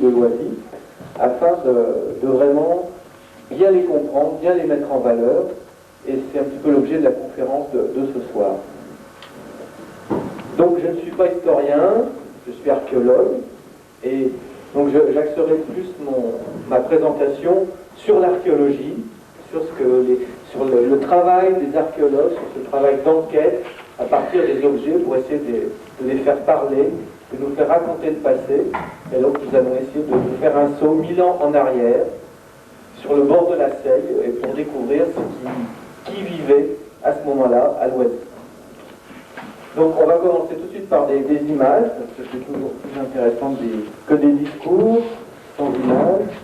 de Loisy, afin de vraiment bien les comprendre, bien les mettre en valeur, et c'est un petit peu l'objet de la conférence de ce soir. Donc je ne suis pas historien, je suis archéologue, et donc j'axerai plus ma présentation sur l'archéologie, sur le travail des archéologues, sur ce travail d'enquête à partir des objets pour essayer de les faire parler, de nous faire raconter le passé. Et donc nous allons essayer de nous faire un saut 1000 ans en arrière, sur le bord de la Seille, et pour découvrir qui vivait à ce moment-là à Loisy. Donc on va commencer tout de suite par des images, parce que c'est toujours plus intéressant que des discours sans images.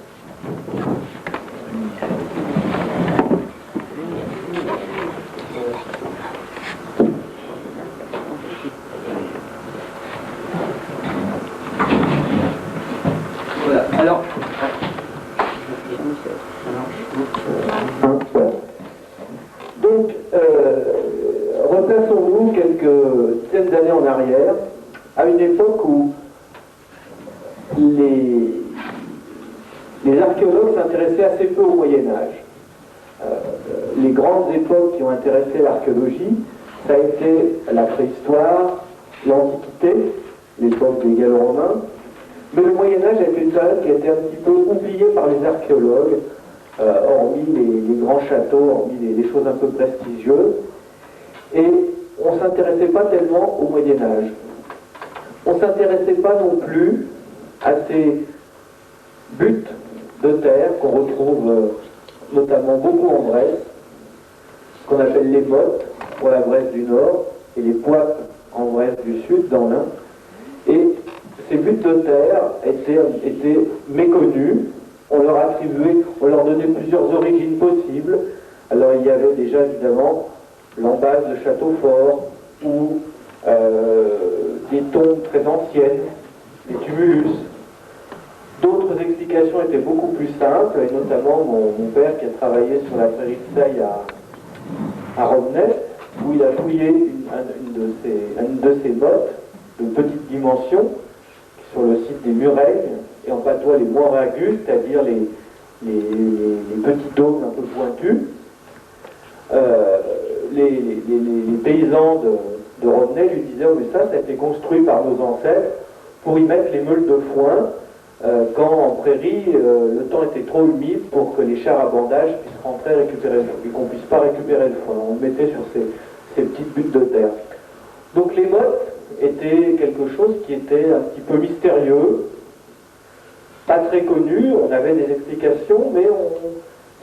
Voilà, alors... Donc, replaçons-nous quelques dizaines d'années en arrière, à une époque où les archéologues s'intéressaient assez peu au Moyen-Âge. Les grandes époques qui ont intéressé l'archéologie, ça a été la préhistoire, l'Antiquité, l'époque des Gallo-Romains, mais le Moyen-Âge a été une période qui a été un petit peu oubliée par les archéologues, hormis les grands châteaux, hormis les choses un peu prestigieuses, et on ne s'intéressait pas tellement au Moyen-Âge. On ne s'intéressait pas non plus à ces buttes de terre qu'on retrouve notamment beaucoup en Bresse, ce qu'on appelle les mottes pour la Bresse du Nord, et les poips en Bresse du Sud, dans l'Ain. Et ces buttes de terre étaient méconnues. On leur donnait plusieurs origines possibles. Alors il y avait déjà évidemment l'embase de châteaux forts ou des tombes très anciennes, des tumulus. D'autres explications étaient beaucoup plus simples, et notamment mon père qui a travaillé sur la prairie de Seille à Romney, où il a fouillé une de ces mottes de petite dimension, sur le site des Mureilles, et en patois les moiragus, c'est-à-dire les petits dômes un peu pointus. Les paysans de Romney lui disaient « Oh, mais ça a été construit par nos ancêtres pour y mettre les meules de foin quand en prairie le temps était trop humide pour que les chars à bandage puissent rentrer récupérer le foin, et qu'on ne puisse pas récupérer le foin. On le mettait sur ces petites buttes de terre. » Donc les mottes étaient quelque chose qui était un petit peu mystérieux, pas très connu, on avait des explications, mais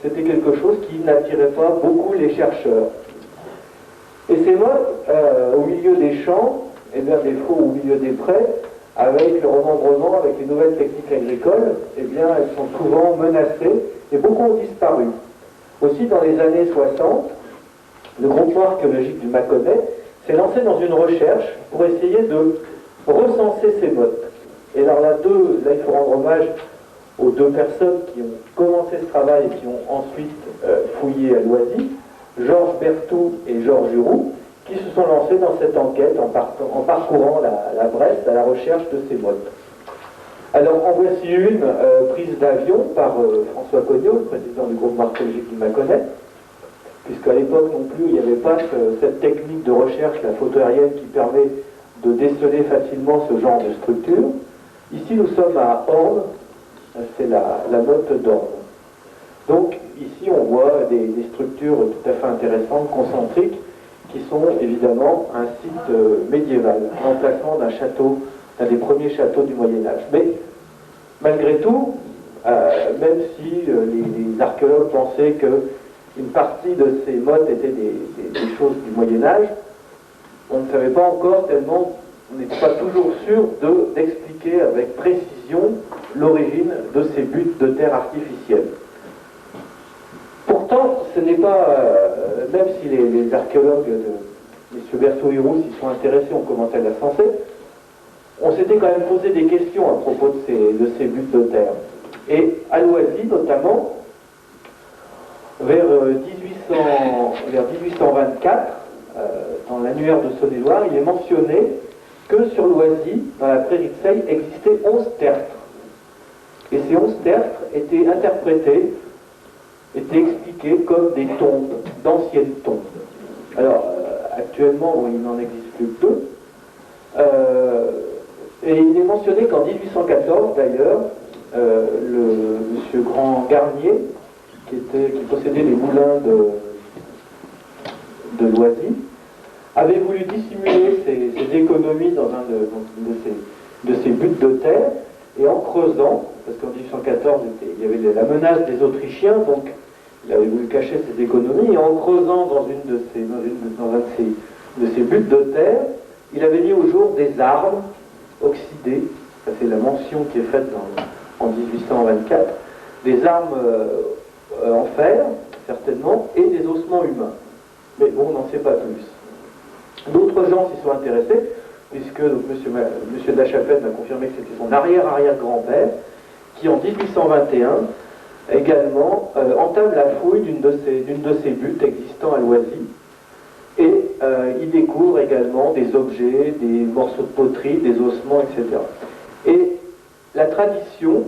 c'était quelque chose qui n'attirait pas beaucoup les chercheurs. Et ces mottes, au milieu des champs, et bien des fois au milieu des prés, avec le remembrement, avec les nouvelles techniques agricoles, eh bien elles sont souvent menacées, et beaucoup ont disparu. Aussi dans les années 60, le groupement archéologique du Mâconnais s'est lancé dans une recherche pour essayer de recenser ces mottes. Et alors là, il faut rendre hommage aux deux personnes qui ont commencé ce travail et qui ont ensuite fouillé à Loisy, Georges Berthoud et Georges Huroux, qui se sont lancés dans cette enquête en parcourant la Bresse à la recherche de ces mottes. Alors en voici une prise d'avion par François Cognot, le président du groupe archéologique du Mâconnais, puisqu'à l'époque non plus il n'y avait pas cette technique de recherche, la photo aérienne, qui permet de déceler facilement ce genre de structure. Ici nous sommes à Orne, c'est la motte d'Orne. Donc ici on voit des structures tout à fait intéressantes, concentriques, qui sont évidemment un site médiéval, l'emplacement d'un château, d'un des premiers châteaux du Moyen-Âge. Mais malgré tout, même si les archéologues pensaient qu'une partie de ces mottes étaient des choses du Moyen-Âge, on ne savait pas encore tellement, on n'était pas toujours sûr d'expliquer avec précision l'origine de ces buttes de terre artificielles. Pourtant, ce n'est pas, même si les archéologues M. Berthoud et Huroux s'y sont intéressés, ont commencé à la censer, on s'était quand même posé des questions à propos de ces buttes de terre. Et à Loisy, notamment, vers 1824, dans l'annuaire de Saône-et-Loire, il est mentionné que sur Loisy, dans la prairie de Seille, existaient 11 tertres. Et ces 11 tertres étaient interprétés, étaient expliqués comme des tombes, d'anciennes tombes. Alors, actuellement, bon, il n'en existe plus que deux. Et il est mentionné qu'en 1814, d'ailleurs, le monsieur Grand Garnier, qui possédait les moulins de Loisy, avait voulu dissimuler ses économies dans un de ses buttes de terre, et en creusant, parce qu'en 1814, il y avait la menace des Autrichiens, donc il avait voulu cacher ses économies, et en creusant dans un de ses buttes de terre, il avait mis au jour des armes oxydées, ça c'est la mention qui est faite en 1824, des armes en fer, certainement, et des ossements humains. Mais bon, on n'en sait pas plus. D'autres gens s'y sont intéressés, puisque donc, monsieur Dachapelle m'a confirmé que c'était son arrière-arrière-grand-père, qui en 1821 également entame la fouille d'une de ces buttes existant à Loisy, et il découvre également des objets, des morceaux de poterie, des ossements, etc. Et la tradition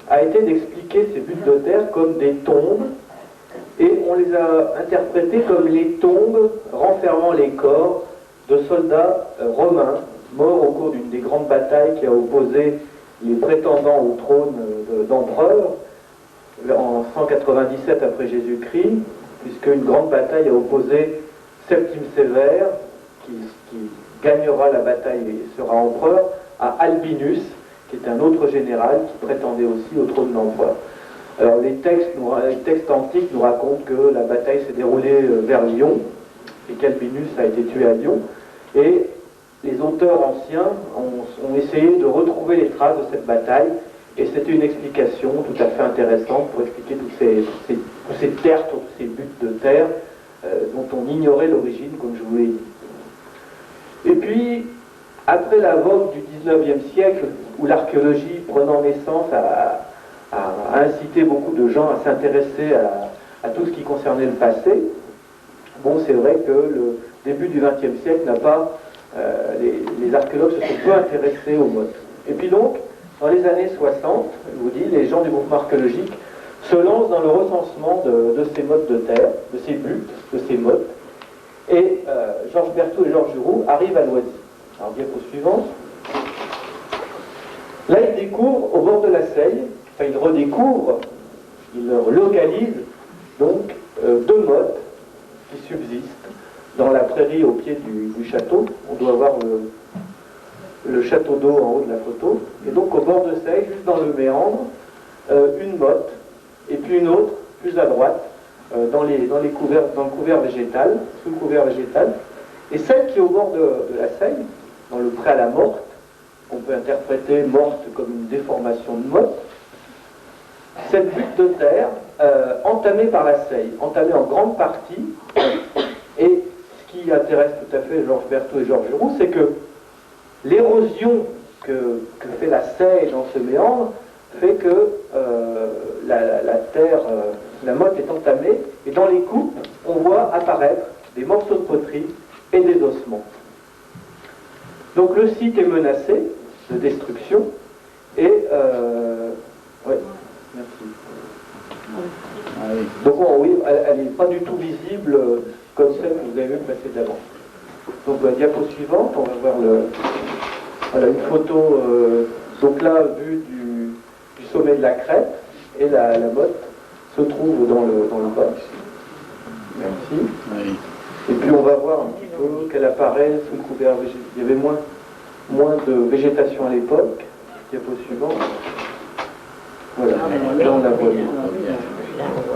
a été d'expliquer ces buttes de terre comme des tombes, et on les a interprétées comme les tombes renfermant les corps de soldats romains morts au cours d'une des grandes batailles qui a opposé les prétendants au trône d'empereur en 197 après Jésus-Christ, puisque une grande bataille a opposé Septime Sévère, qui gagnera la bataille et sera empereur, à Albinus, qui est un autre général qui prétendait aussi au trône d'empereur. Alors les textes antiques nous racontent que la bataille s'est déroulée vers Lyon, et qu'Albinus a été tué à Lyon, et les auteurs anciens ont essayé de retrouver les traces de cette bataille, et c'était une explication tout à fait intéressante pour expliquer tous ces tertres, tous ces buttes de terre dont on ignorait l'origine, comme je vous l'ai dit. Et puis, après la vogue du 19e siècle, où l'archéologie prenant naissance a incité beaucoup de gens à s'intéresser à tout ce qui concernait le passé, bon, c'est vrai que le début du 20e siècle n'a pas... les archéologues se sont peu intéressés aux mottes. Et puis donc, dans les années 60, je vous dis, les gens du groupement archéologique se lancent dans le recensement de ces mottes de terre, de ces buttes, de ces mottes. Et Georges Berthoud et Georges Giroux arrivent à Loisy. Alors, diapo suivante. Là, ils découvrent au bord de la Seille, enfin, ils redécouvrent, ils localisent donc deux mottes qui subsistent dans la prairie au pied du château. On doit voir le château d'eau en haut de la photo. Et donc, au bord de Seille, juste dans le méandre, une motte, et puis une autre, plus à droite, dans le couvert végétal, sous le couvert végétal. Et celle qui est au bord de la Seille, dans le pré à la morte, on peut interpréter morte comme une déformation de motte, cette butte de terre entamée par la Seille, entamée en grande partie, et ce qui intéresse tout à fait Georges Berthoud et Georges Giroux, c'est que l'érosion que fait la Seille dans ce méandre fait que la terre, la motte est entamée, et dans les coupes, on voit apparaître des morceaux de poterie et des ossements. Donc le site est menacé de destruction, et... oui, merci. Donc oui, elle n'est pas du tout visible comme celle que vous avez vue précédemment. Donc la diapo suivante, on va voir voilà, une photo, donc là, vue du sommet de la crête, et la motte se trouve dans le bas. Merci. Oui. Et puis on va voir un petit peu qu'elle apparaît sous le couvert végétal. Il y avait moins de végétation à l'époque. Diapo suivante. Voilà, là on la voit.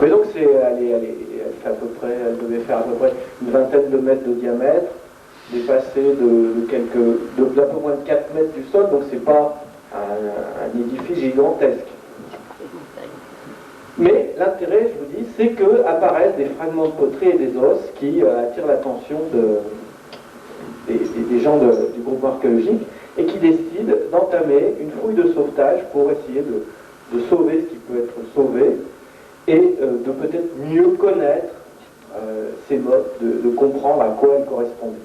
Mais donc elle fait à peu près, elle devait faire à peu près une vingtaine de mètres de diamètre, dépassée d'un peu moins de 4 mètres du sol, donc c'est pas un édifice gigantesque. Mais l'intérêt, je vous dis, c'est que apparaissent des fragments de poterie et des os qui attirent l'attention des gens du groupe archéologique et qui décident d'entamer une fouille de sauvetage pour essayer de sauver ce qui peut être sauvé et de peut-être mieux connaître ces mottes, de comprendre à quoi elles correspondaient.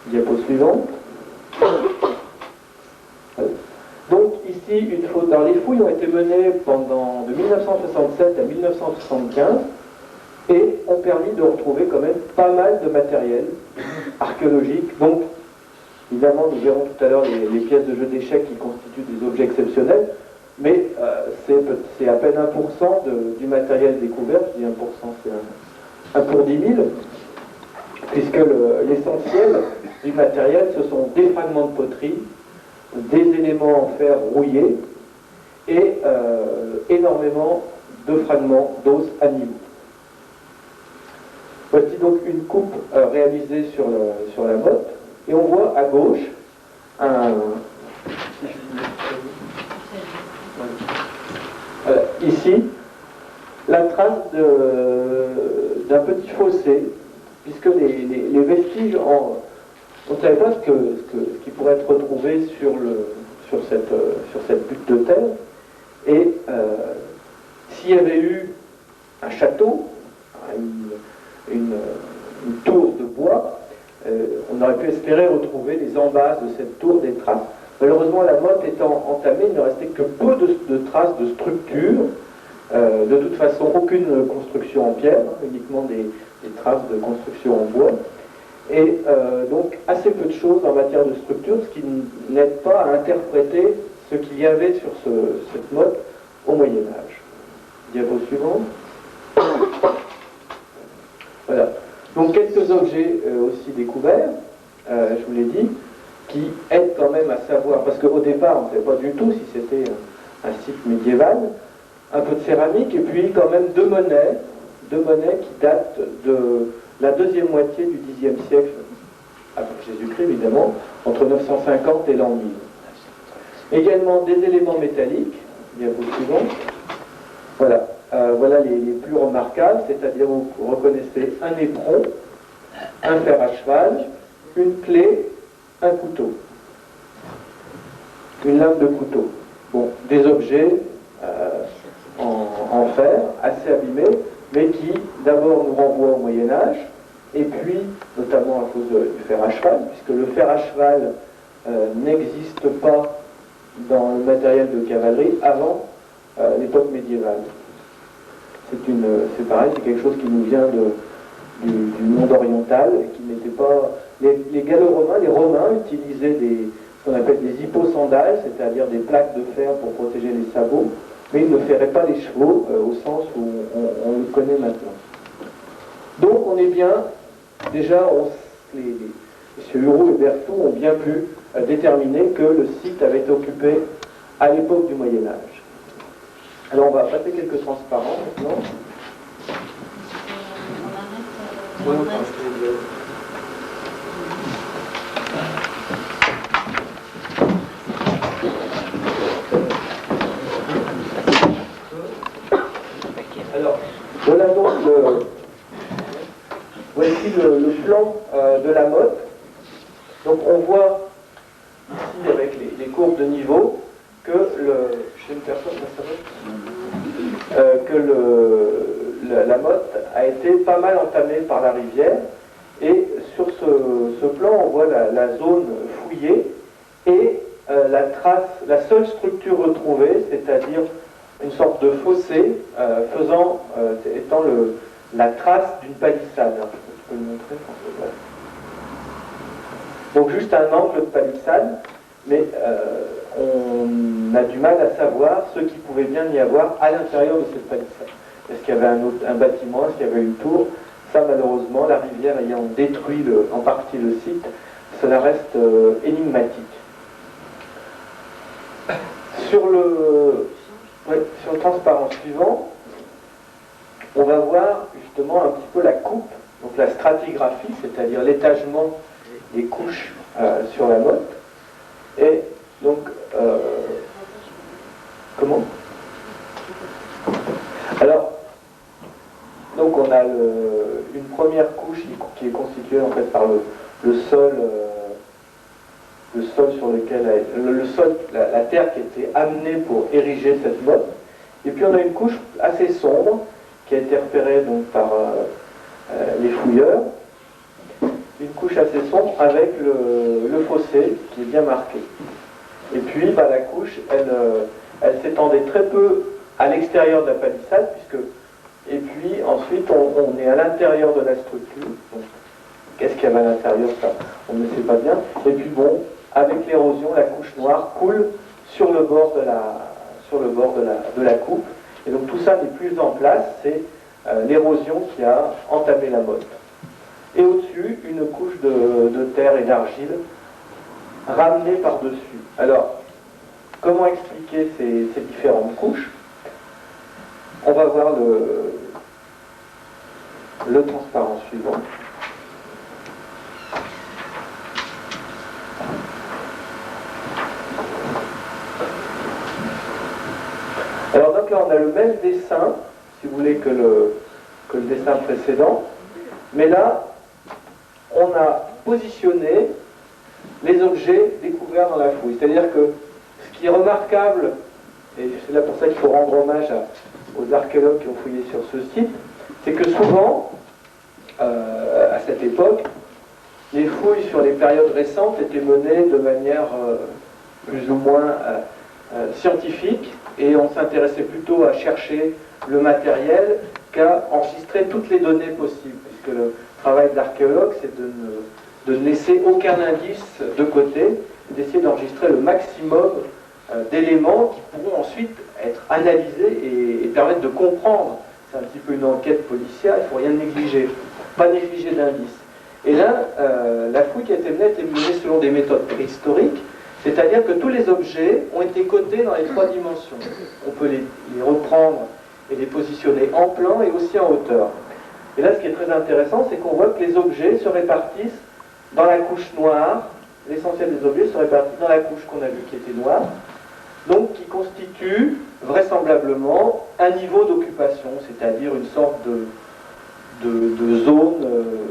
Diapo suivante. Donc ici, ici une photo. Alors les fouilles ont été menées de 1967 à 1975 et ont permis de retrouver quand même pas mal de matériel archéologique. Donc, évidemment, nous verrons tout à l'heure les pièces de jeu d'échecs qui constituent des objets exceptionnels, mais c'est à peine 1% du matériel découvert. Je dis 1%, c'est 1 pour 10 000, puisque l'essentiel du matériel, ce sont des fragments de poterie, des éléments en fer rouillés et énormément de fragments d'os animaux. Voici donc une coupe réalisée sur la motte, et on voit à gauche ici la trace d'un petit fossé, puisque les vestiges, on ne savait pas ce qui pourrait être retrouvé sur cette butte de terre, et s'il y avait eu un château, une tour de bois, on aurait pu espérer retrouver les embases de cette tour, des traces. Malheureusement, la motte étant entamée, il ne restait que peu de traces de structure. De toute façon, aucune construction en pierre, uniquement des traces de construction en bois. Et donc assez peu de choses en matière de structure, ce qui n'aide pas à interpréter ce qu'il y avait sur cette motte au Moyen-Âge. Diapo suivant. Voilà. Donc quelques objets aussi découverts, je vous l'ai dit, qui aident quand même à savoir, parce qu'au départ on ne savait pas du tout si c'était un site médiéval, un peu de céramique, et puis quand même deux monnaies qui datent de la deuxième moitié du Xe siècle, après Jésus-Christ évidemment, entre 950 et l'an 1000. Également des éléments métalliques, diapo suivant. Voilà. Voilà les plus remarquables, c'est-à-dire vous reconnaissez un éperon, un fer à cheval, une clé, un couteau, une lame de couteau. Bon, des objets en fer, assez abîmés, mais qui d'abord nous renvoient au Moyen-Âge, et puis, notamment à cause du fer à cheval, puisque le fer à cheval n'existe pas dans le matériel de cavalerie avant l'époque médiévale. C'est pareil, c'est quelque chose qui nous vient du monde oriental, et qui n'était pas... Les Gallo-Romains, les Romains utilisaient ce qu'on appelle des hipposandales, c'est-à-dire des plaques de fer pour protéger les sabots, mais ils ne ferraient pas les chevaux au sens où on le connaît maintenant. Donc on est bien, déjà, M. Hureau et Berthoud ont bien pu déterminer que le site avait été occupé à l'époque du Moyen-Âge. Alors on va passer quelques transparents maintenant. Alors, voilà donc voici le plan de la motte. Donc on voit ici avec les courbes de niveau que la motte a été pas mal entamée par la rivière, et sur ce plan on voit la zone fouillée et la seule structure retrouvée, c'est-à-dire une sorte de fossé étant la trace d'une palissade. Tu peux le montrer, François? Donc juste un angle de palissade, mais on a du mal à savoir ce qu'il pouvait bien y avoir à l'intérieur de cette palissade. Est-ce qu'il y avait un bâtiment, est-ce qu'il y avait une tour? Ça, malheureusement, la rivière ayant détruit en partie le site, cela reste énigmatique. Sur le transparent suivant, on va voir justement un petit peu la coupe, donc la stratigraphie, c'est-à-dire l'étagement des couches sur la motte. Et donc, comment? Alors, donc on a une première couche qui est constituée en fait par le sol sur lequel la terre qui était amenée pour ériger cette motte. Et puis on a une couche assez sombre qui a été repérée donc par les fouilleurs. Une couche assez sombre avec le fossé qui est bien marqué. Et puis la couche, elle s'étendait très peu à l'extérieur de la palissade, et puis ensuite on est à l'intérieur de la structure. Donc, qu'est-ce qu'il y avait à l'intérieur, ça on ne sait pas bien. Et puis bon, avec l'érosion, la couche noire coule sur le bord de la coupe. Et donc tout ça n'est plus en place, c'est l'érosion qui a entamé la motte. Et au-dessus, une couche de terre et d'argile ramenée par-dessus. Alors, comment expliquer ces différentes couches? On va voir le transparent suivant. Alors donc là, on a le même dessin, si vous voulez, que le dessin précédent, mais là, on a positionné les objets découverts dans la fouille. C'est-à-dire que ce qui est remarquable, et c'est là pour ça qu'il faut rendre hommage aux archéologues qui ont fouillé sur ce site, c'est que souvent, à cette époque, les fouilles sur les périodes récentes étaient menées de manière plus ou moins scientifique, et on s'intéressait plutôt à chercher le matériel qu'à enregistrer toutes les données possibles, puisque le travail de l'archéologue, c'est de ne laisser aucun indice de côté, d'essayer d'enregistrer le maximum d'éléments qui pourront ensuite être analysés et permettre de comprendre. C'est un petit peu une enquête policière, il ne faut rien négliger, pas négliger d'indices. Et là, la fouille qui a été menée selon des méthodes préhistoriques, c'est-à-dire que tous les objets ont été cotés dans les 3 dimensions. On peut les reprendre et les positionner en plan et aussi en hauteur. Et là, ce qui est très intéressant, c'est qu'on voit que les objets se répartissent dans la couche noire. L'essentiel des objets se répartissent dans la couche qu'on a vue qui était noire, donc qui constitue vraisemblablement un niveau d'occupation, c'est-à-dire une sorte de zone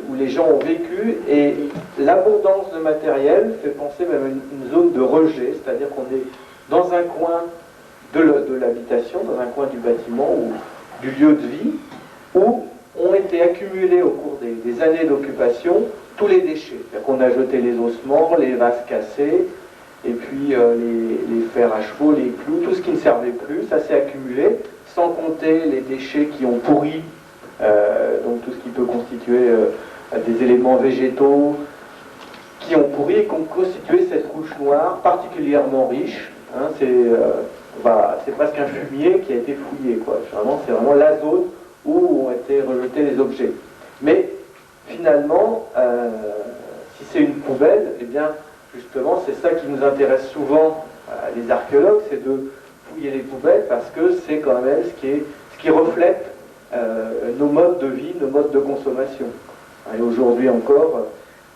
où les gens ont vécu, et l'abondance de matériel fait penser même à une zone de rejet, c'est-à-dire qu'on est dans un coin de l'habitation, dans un coin du bâtiment ou du lieu de vie, où ont été accumulés au cours des années d'occupation tous les déchets. C'est-à-dire qu'on a jeté les ossements, les vases cassés, et puis les fers à chevaux, les clous, tout ce qui ne servait plus, ça s'est accumulé, sans compter les déchets qui ont pourri, donc tout ce qui peut constituer des éléments végétaux qui ont pourri et qui ont constitué cette couche noire particulièrement riche. Hein, c'est presque un fumier qui a été fouillé, quoi. C'est vraiment la zone où ont été rejetés les objets. Mais finalement, si c'est une poubelle, eh bien justement c'est ça qui nous intéresse souvent, les archéologues, c'est de fouiller les poubelles, parce que c'est quand même ce qui reflète nos modes de vie, nos modes de consommation. Et aujourd'hui encore,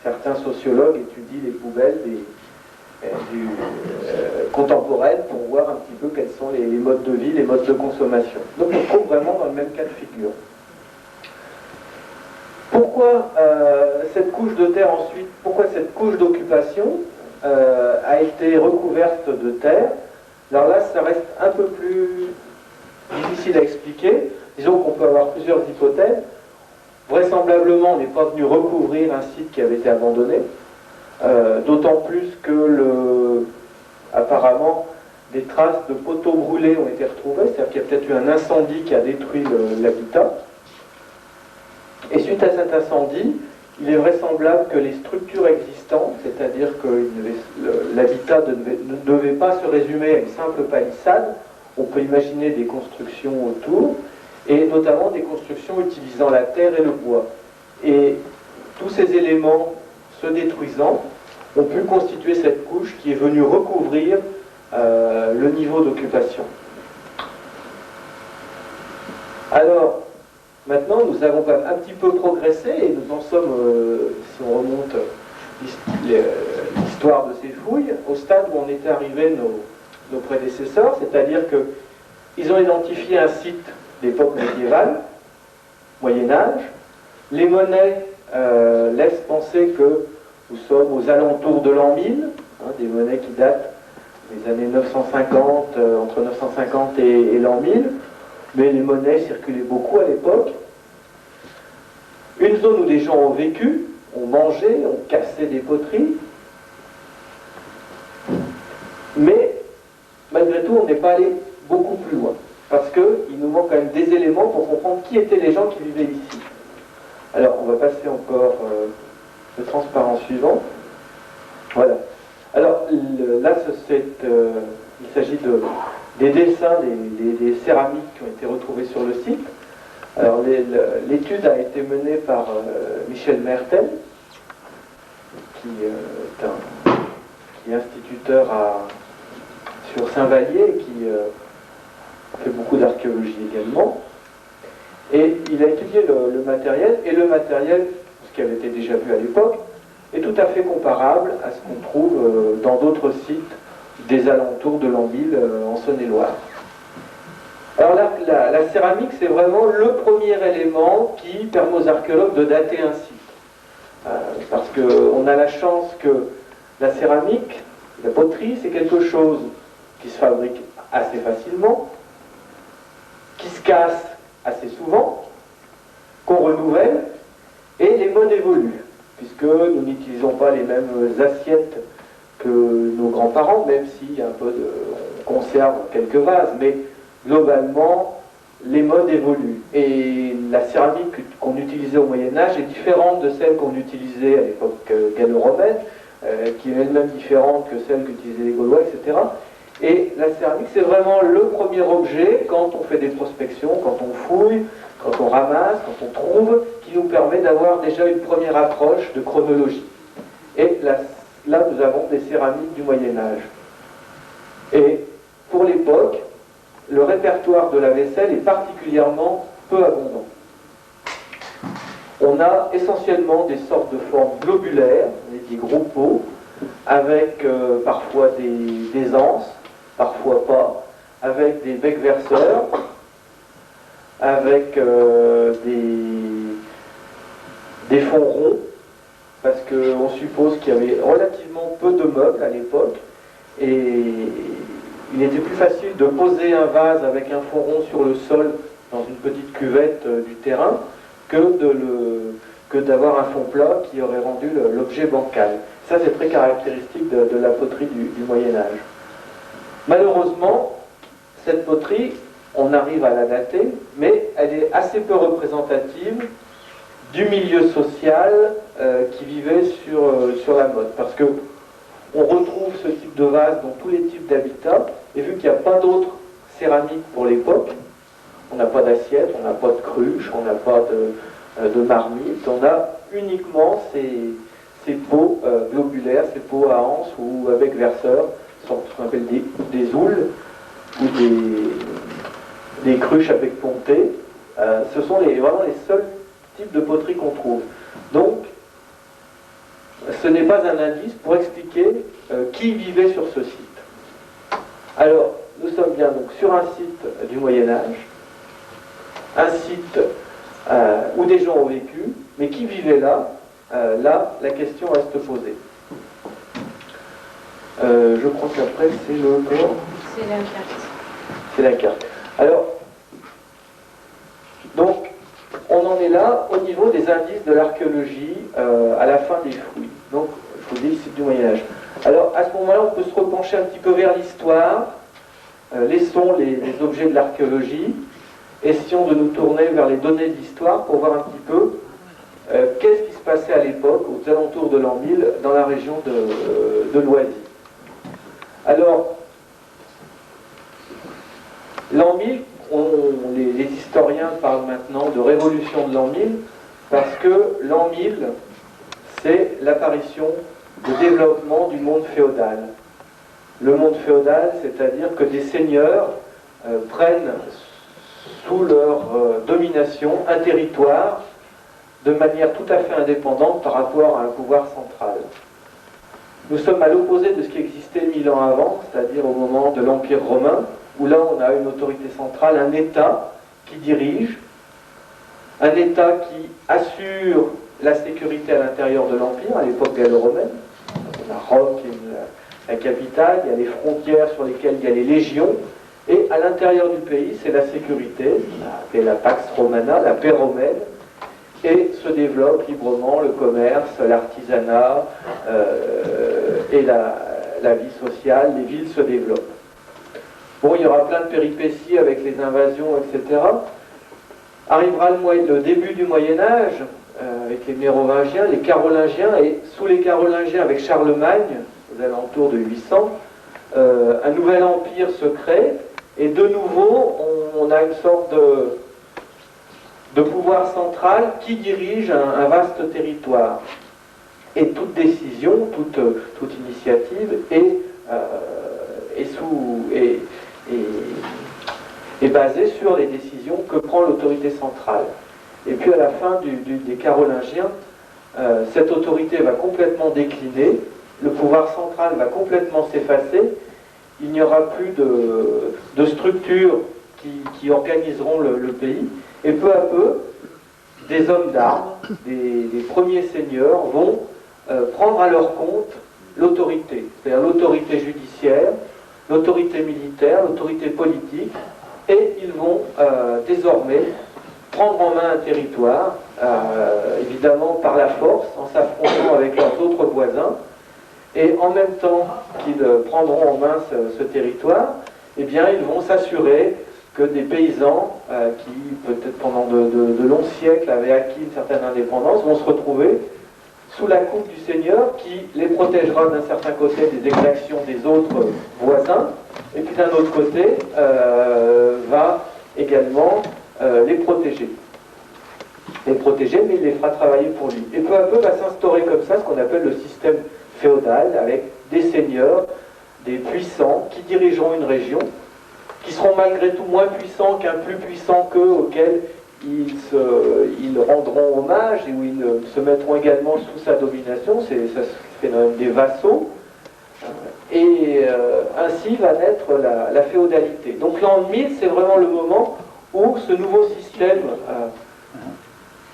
certains sociologues étudient les poubelles contemporaines pour voir un petit peu quels sont les modes de vie, les modes de consommation. Donc on se trouve vraiment dans le même cas de figure. Pourquoi cette couche de terre ensuite, pourquoi cette couche d'occupation a été recouverte de terre? Alors là, ça reste un peu plus difficile à expliquer. Disons qu'on peut avoir plusieurs hypothèses. Vraisemblablement, on n'est pas venu recouvrir un site qui avait été abandonné, d'autant plus que apparemment des traces de poteaux brûlés ont été retrouvées, c'est-à-dire qu'il y a peut-être eu un incendie qui a détruit l'habitat. Et suite à cet incendie, il est vraisemblable que les structures existantes, c'est-à-dire que l'habitat ne devait pas se résumer à une simple palissade, on peut imaginer des constructions autour, et notamment des constructions utilisant la terre et le bois. Et tous ces éléments se détruisant ont pu constituer cette couche qui est venue recouvrir le niveau d'occupation. Alors, maintenant, nous avons quand même un petit peu progressé, et nous en sommes, si on remonte l'histoire de ces fouilles, au stade où on était arrivé nos prédécesseurs, c'est-à-dire qu'ils ont identifié un site d'époque médiévale, Moyen-Âge. Les monnaies laissent penser que nous sommes aux alentours de l'an 1000, des monnaies qui datent des années 950, entre 950 et l'an 1000, mais les monnaies circulaient beaucoup à l'époque. Une zone où des gens ont vécu, ont mangé, ont cassé des poteries, mais malgré tout, on n'est pas allé beaucoup plus loin, parce qu'il nous manque quand même des éléments pour comprendre qui étaient les gens qui vivaient ici. Alors, on va passer encore le transparent suivant. Voilà. Alors, là, il s'agit des dessins, des céramiques qui ont été retrouvées sur le site. Alors, l'étude a été menée par Michel Mertel, qui est instituteur sur Saint-Vallier et qui fait beaucoup d'archéologie également. Et il a étudié le matériel, et le matériel, ce qui avait été déjà vu à l'époque, est tout à fait comparable à ce qu'on trouve dans d'autres sites des alentours de Lambil en Saône-et-Loire. Alors la céramique, c'est vraiment le premier élément qui permet aux archéologues de dater un site. Parce qu'on a la chance que la céramique, la poterie, c'est quelque chose qui se fabrique assez facilement, qui se casse assez souvent, qu'on renouvelle, et les modes évoluent, puisque nous n'utilisons pas les mêmes assiettes que nos grands-parents, même s'il y a un peu on conserve quelques vases, mais globalement, les modes évoluent. Et la céramique qu'on utilisait au Moyen-Âge est différente de celle qu'on utilisait à l'époque gallo-romaine, qui est elle-même différente que celle qu'utilisaient les Gaulois, etc. Et la céramique, c'est vraiment le premier objet, quand on fait des prospections, quand on fouille, quand on ramasse, quand on trouve, qui nous permet d'avoir déjà une première approche de chronologie. Et là, nous avons des céramiques du Moyen-Âge. Et pour l'époque, le répertoire de la vaisselle est particulièrement peu abondant. On a essentiellement des sortes de formes globulaires, des gros pots, avec parfois des anses, parfois pas, avec des becs verseurs, avec des fonds ronds, parce qu'on suppose qu'il y avait relativement peu de meubles à l'époque, et il était plus facile de poser un vase avec un fond rond sur le sol dans une petite cuvette du terrain que d'avoir un fond plat qui aurait rendu l'objet bancal. Ça, c'est très caractéristique de la poterie du Moyen-Âge. Malheureusement, cette poterie, on arrive à la dater, mais elle est assez peu représentative du milieu social qui vivait sur la motte. Parce que on retrouve ce type de vase dans tous les types d'habitats, et vu qu'il n'y a pas d'autres céramiques pour l'époque, on n'a pas d'assiette, on n'a pas de cruche, on n'a pas de marmite, on a uniquement ces pots globulaires, ces pots à anse ou avec verseur, ce qu'on appelle des oules ou des cruches avec pontée. Ce sont vraiment les seuls types de poteries qu'on trouve. Donc, ce n'est pas un indice pour expliquer qui vivait sur ce site. Alors, nous sommes bien donc sur un site du Moyen-Âge, un site où des gens ont vécu, mais qui vivait là? Là, la question reste posée. Je crois qu'après, c'est le corps. C'est la carte. C'est la carte. Alors, donc, on en est là au niveau des indices de l'archéologie à la fin des fouilles. Donc, je vous dis, c'est du Moyen-Âge. Alors, à ce moment-là, on peut se repencher un petit peu vers l'histoire. Laissons les objets de l'archéologie. Essayons de nous tourner vers les données de l'histoire pour voir un petit peu qu'est-ce qui se passait à l'époque, aux alentours de l'an 1000, dans la région de Loisy. Alors, l'an 1000, les historiens parlent maintenant de révolution de l'an 1000, parce que l'an 1000, c'est l'apparition, le développement du monde féodal. Le monde féodal, c'est-à-dire que des seigneurs prennent sous leur domination un territoire de manière tout à fait indépendante par rapport à un pouvoir central. Nous sommes à l'opposé de ce qui existait 1000 ans avant, c'est-à-dire au moment de l'Empire romain, où là on a une autorité centrale, un État qui dirige, un État qui assure la sécurité à l'intérieur de l'Empire, à l'époque gallo-romaine. On a Rome qui est la capitale, il y a les frontières sur lesquelles il y a les légions, et à l'intérieur du pays, c'est la sécurité, la Pax Romana, la paix romaine, et se développe librement le commerce, l'artisanat et la vie sociale, les villes se développent. Bon, il y aura plein de péripéties avec les invasions, etc. Arrivera le début du Moyen-Âge, avec les Mérovingiens, les Carolingiens, et sous les Carolingiens, avec Charlemagne, aux alentours de 800, un nouvel empire se crée, et de nouveau, on a une sorte de pouvoir central qui dirige un vaste territoire. Et toute décision, toute initiative est basée sur les décisions que prend l'autorité centrale. Et puis à la fin des Carolingiens, cette autorité va complètement décliner, le pouvoir central va complètement s'effacer, il n'y aura plus de structures qui organiseront le pays, et peu à peu, des hommes d'armes, des premiers seigneurs vont prendre à leur compte l'autorité, c'est-à-dire l'autorité judiciaire, l'autorité militaire, l'autorité politique, et ils vont désormais prendre en main un territoire, évidemment par la force, en s'affrontant avec leurs autres voisins, et en même temps qu'ils prendront en main ce territoire, eh bien ils vont s'assurer que des paysans qui, peut-être pendant de longs siècles, avaient acquis une certaine indépendance, vont se retrouver sous la coupe du Seigneur qui les protégera d'un certain côté des exactions des autres voisins, et puis d'un autre côté va également les protéger. Les protéger, mais il les fera travailler pour lui. Et peu à peu va s'instaurer comme ça ce qu'on appelle le système féodal, avec des seigneurs, des puissants qui dirigeront une région, qui seront malgré tout moins puissants qu'un plus puissant qu'eux, auquel ils rendront hommage et où ils se mettront également sous sa domination. Ça se phénomène des vassaux. Et ainsi va naître la féodalité. Donc l'an 1000, c'est vraiment le moment où ce nouveau système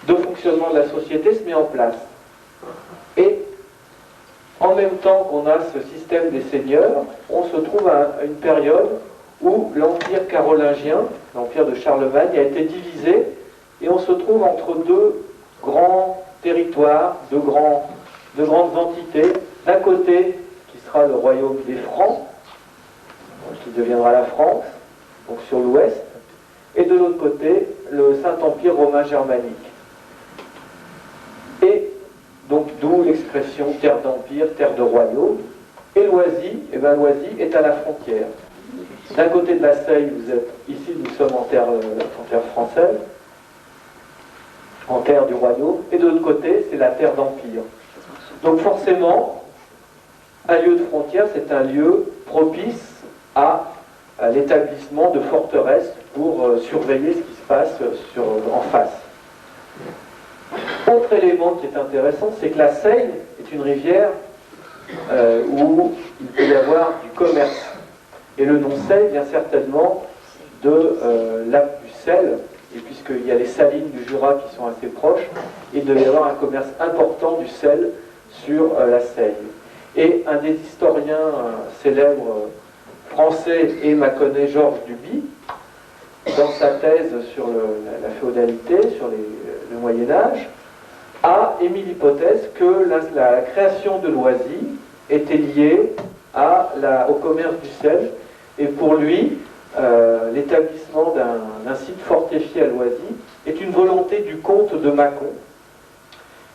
de fonctionnement de la société se met en place. Et en même temps qu'on a ce système des seigneurs, on se trouve à une période où l'empire carolingien, l'empire de Charlemagne, a été divisé, et on se trouve entre deux grands territoires, deux grandes entités. D'un côté, qui sera le royaume des Francs, qui deviendra la France, donc sur l'ouest, et de l'autre côté, le Saint-Empire romain germanique. Et donc d'où l'expression terre d'empire, terre de royaume. Et Loisy, Loisy est à la frontière. D'un côté de la Seille, vous êtes ici, nous sommes en terre française, en terre du royaume, et de l'autre côté, c'est la terre d'empire. Donc forcément, un lieu de frontière, c'est un lieu propice à l'établissement de forteresses pour surveiller ce qui se passe en face. Autre élément qui est intéressant, c'est que la Seille est une rivière où il peut y avoir du commerce. Et le nom Seille vient certainement du sel, et puisqu'il y a les salines du Jura qui sont assez proches, il devait y avoir un commerce important du sel sur la Seille. Et un des historiens célèbres français et mâconnais, Georges Duby, dans sa thèse sur la féodalité, sur le Moyen-Âge, a émis l'hypothèse que la création de Loisy était liée au commerce du sel, et pour lui, l'établissement d'un site fortifié à Loisy est une volonté du comte de Mâcon,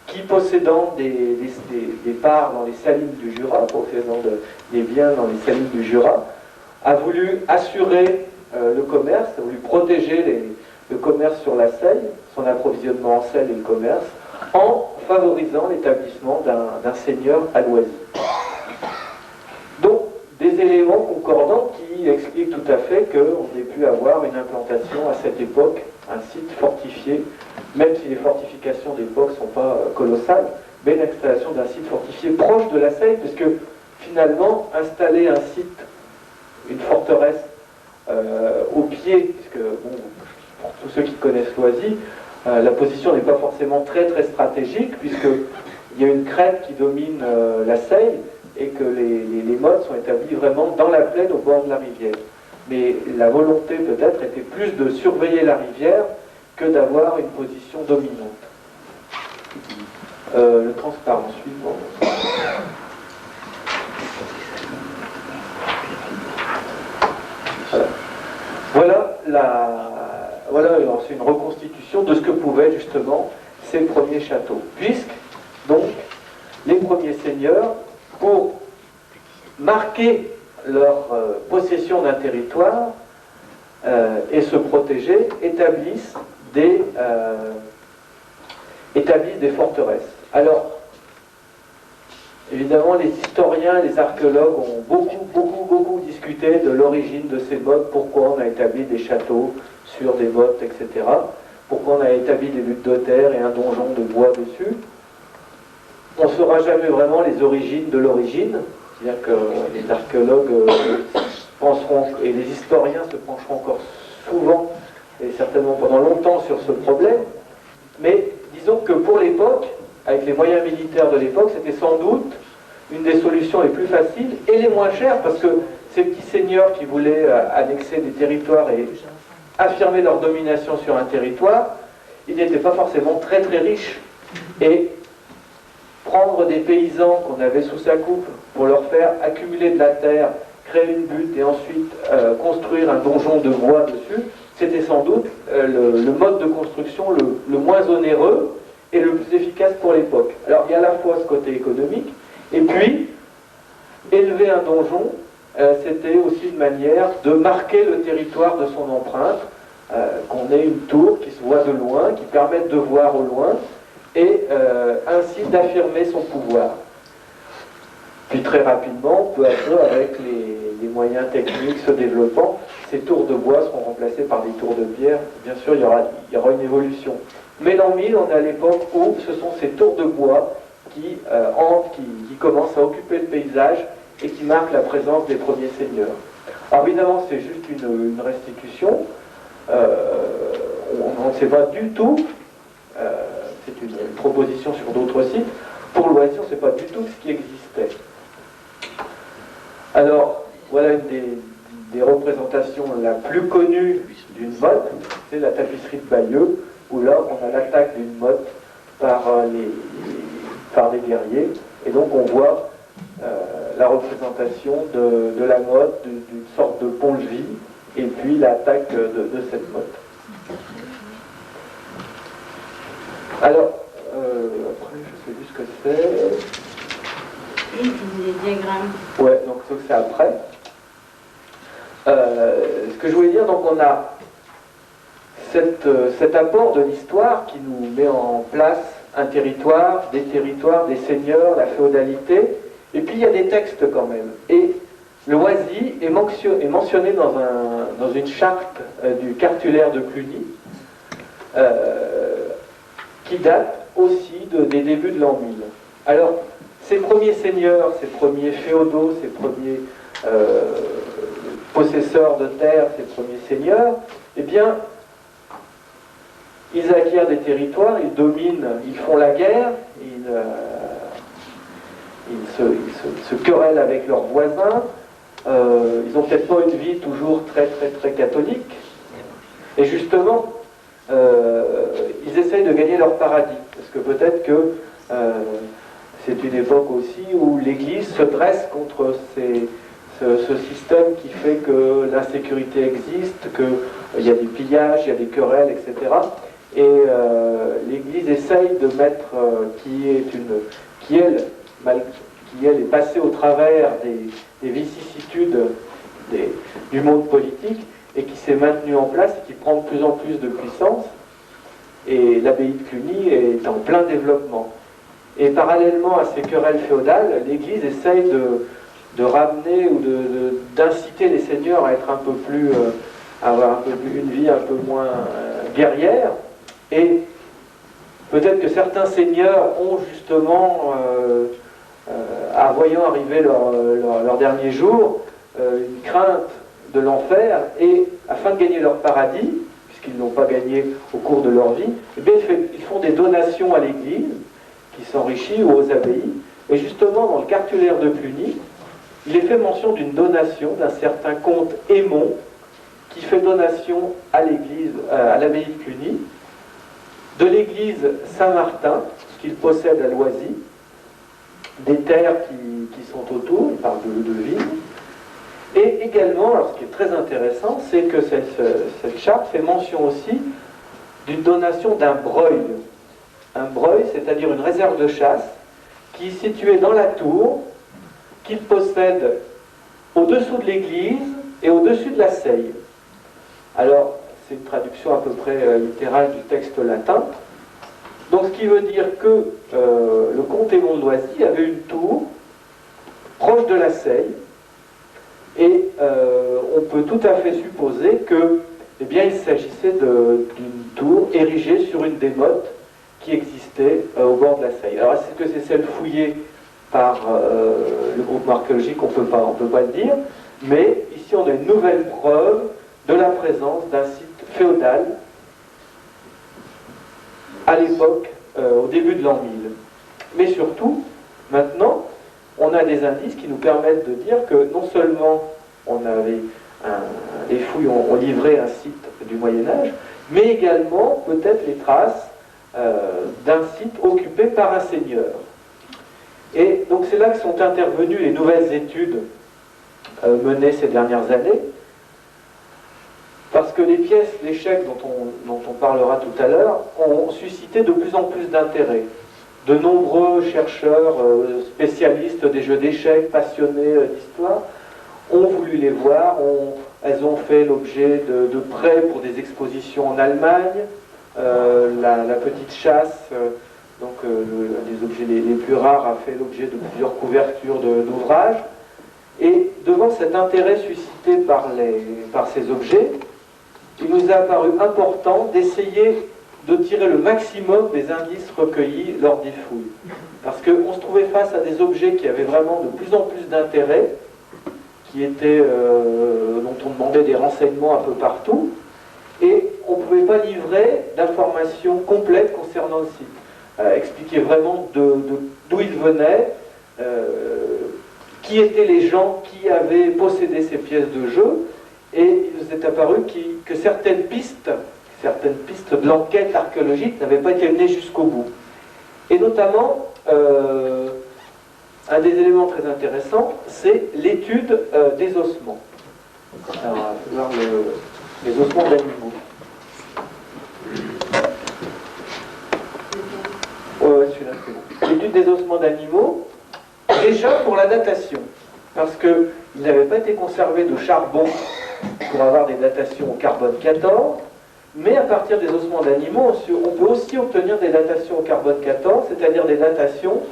qui, possédant des parts dans les salines du Jura, possédant des biens dans les salines du Jura, a voulu assurer le commerce, a voulu protéger le commerce sur la Seille, son approvisionnement en sel et le commerce, en favorisant l'établissement d'un seigneur à Loisy. Donc, des éléments concordants qui expliquent tout à fait qu'on ait pu avoir une implantation à cette époque, un site fortifié, même si les fortifications d'époque ne sont pas colossales, mais l'installation d'un site fortifié proche de la Seille, puisque finalement, installer un site, une forteresse au pied, puisque bon, pour tous ceux qui connaissent Loisy, la position n'est pas forcément très très stratégique, puisqu'il y a une crête qui domine la Seille, et que les mottes sont établis vraiment dans la plaine au bord de la rivière. Mais la volonté peut-être était plus de surveiller la rivière que d'avoir une position dominante. Le transparent suivant. Voilà. voilà, c'est une reconstitution de ce que pouvaient justement ces premiers châteaux. Puisque, donc, les premiers seigneurs, pour marquer leur possession d'un territoire et se protéger, établissent des forteresses. Alors, évidemment, les historiens, les archéologues ont beaucoup discuté de l'origine de ces mottes, pourquoi on a établi des châteaux sur des mottes, etc. Pourquoi on a établi des buttes de terre et un donjon de bois dessus. On ne saura jamais vraiment les origines de l'origine, c'est-à-dire que les archéologues penseront, et les historiens se pencheront encore souvent, et certainement pendant longtemps, sur ce problème. Mais disons que pour l'époque, avec les moyens militaires de l'époque, c'était sans doute une des solutions les plus faciles et les moins chères, parce que ces petits seigneurs qui voulaient annexer des territoires et affirmer leur domination sur un territoire, ils n'étaient pas forcément très riches. Et prendre des paysans qu'on avait sous sa coupe pour leur faire accumuler de la terre, créer une butte et ensuite construire un donjon de bois dessus, c'était sans doute le mode de construction le moins onéreux et le plus efficace pour l'époque. Alors il y a à la fois ce côté économique, et puis élever un donjon, c'était aussi une manière de marquer le territoire de son empreinte, qu'on ait une tour qui se voit de loin, qui permette de voir au loin, et ainsi d'affirmer son pouvoir. Puis très rapidement, peu à peu, avec les moyens techniques se développant, ces tours de bois seront remplacées par des tours de pierre. Bien sûr, il y aura une évolution. Mais l'an 1000, on est à l'époque où ce sont ces tours de bois qui commencent à occuper le paysage et qui marquent la présence des premiers seigneurs. Alors évidemment, c'est juste une restitution. On ne sait pas du tout, c'est une proposition sur d'autres sites, pour loisir, c'est pas du tout ce qui existait. Alors, voilà une des représentations la plus connue d'une motte, c'est la tapisserie de Bayeux, où là, on a l'attaque d'une motte par des guerriers, et donc on voit la représentation de la motte, d'une sorte de pont-levis, et puis l'attaque de cette motte. Alors, après, je sais plus ce que c'est. Oui, des diagrammes. Ouais, donc c'est après. Ce que je voulais dire, donc on a cet apport de l'histoire qui nous met en place un territoire, des seigneurs, la féodalité, et puis il y a des textes quand même. Et le Oisy est mentionné dans une charte du cartulaire de Cluny, qui date aussi des débuts de l'an 1000. Alors, ces premiers seigneurs, ces premiers féodaux, ces premiers possesseurs de terre, ces premiers seigneurs, eh bien, ils acquièrent des territoires, ils dominent, ils font la guerre, ils se querellent avec leurs voisins, ils n'ont peut-être pas une vie toujours très catholique, et justement, ils essayent de gagner leur paradis, parce que peut-être que c'est une époque aussi où l'Église se dresse contre ce système qui fait que l'insécurité existe, qu'il y a des pillages, il y a des querelles, etc. Et l'Église essaye de mettre, qui elle est passée au travers des vicissitudes du monde politique, et qui s'est maintenue en place et qui prend de plus en plus de puissance. Et l'abbaye de Cluny est en plein développement. Et parallèlement à ces querelles féodales, l'Église essaye de ramener ou d'inciter les seigneurs à être un peu plus, à avoir une vie un peu moins guerrière. Et peut-être que certains seigneurs ont justement, voyant arriver leur dernier jour, une crainte de l'enfer, et afin de gagner leur paradis, puisqu'ils n'ont pas gagné au cours de leur vie, eh bien, ils font des donations à l'Église, qui s'enrichit, ou aux abbayes. Et justement, dans le cartulaire de Cluny, il est fait mention d'une donation d'un certain comte Aymon, qui fait donation à l'Église, à l'abbaye de Cluny, de l'église Saint-Martin, qu'il possède à Loisy, des terres qui sont autour, il parle de vignes, Et également, alors ce qui est très intéressant, c'est que cette charte fait mention aussi d'une donation d'un breuil. Un breuil, c'est-à-dire une réserve de chasse, qui est située dans la tour, qu'il possède au-dessous de l'église et au-dessus de la seille. Alors, c'est une traduction à peu près littérale du texte latin. Donc, ce qui veut dire que le comte Aymon de Loisy avait une tour proche de la seille, et on peut tout à fait supposer que, eh bien, il s'agissait d'une tour érigée sur une des mottes qui existait au bord de la seille. Alors, est-ce que c'est celle fouillée par le groupe archéologique? On ne peut pas le dire, mais ici on a une nouvelle preuve de la présence d'un site féodal à l'époque, au début de l'an 1000. Mais surtout, maintenant, on a des indices qui nous permettent de dire que non seulement les fouilles ont livré un site du Moyen-Âge, mais également peut-être les traces d'un site occupé par un seigneur. Et donc c'est là que sont intervenues les nouvelles études menées ces dernières années, parce que les pièces d'échecs dont on parlera tout à l'heure ont suscité de plus en plus d'intérêt. De nombreux chercheurs, spécialistes des jeux d'échecs, passionnés d'histoire, ont voulu les voir. Elles ont fait l'objet de prêts pour des expositions en Allemagne. La petite chasse, un des objets les plus rares, a fait l'objet de plusieurs couvertures d'ouvrages. Et devant cet intérêt suscité par ces objets, il nous a paru important d'essayer de tirer le maximum des indices recueillis lors des fouilles. Parce qu'on se trouvait face à des objets qui avaient vraiment de plus en plus d'intérêt, dont on demandait des renseignements un peu partout, et on ne pouvait pas livrer d'informations complètes concernant le site. Expliquer vraiment d'où il venait, qui étaient les gens qui avaient possédé ces pièces de jeu, et il nous est apparu que certaines pistes de l'enquête archéologique n'avaient pas été menées jusqu'au bout. Et notamment, un des éléments très intéressants, c'est l'étude des ossements. Alors, on va voir les ossements d'animaux. Celui-là, c'est bon. L'étude des ossements d'animaux, déjà pour la datation, parce qu'ils n'avaient pas été conservés de charbon pour avoir des datations au carbone 14, mais à partir des ossements d'animaux, on peut aussi obtenir des datations au carbone 14, c'est-à-dire des datations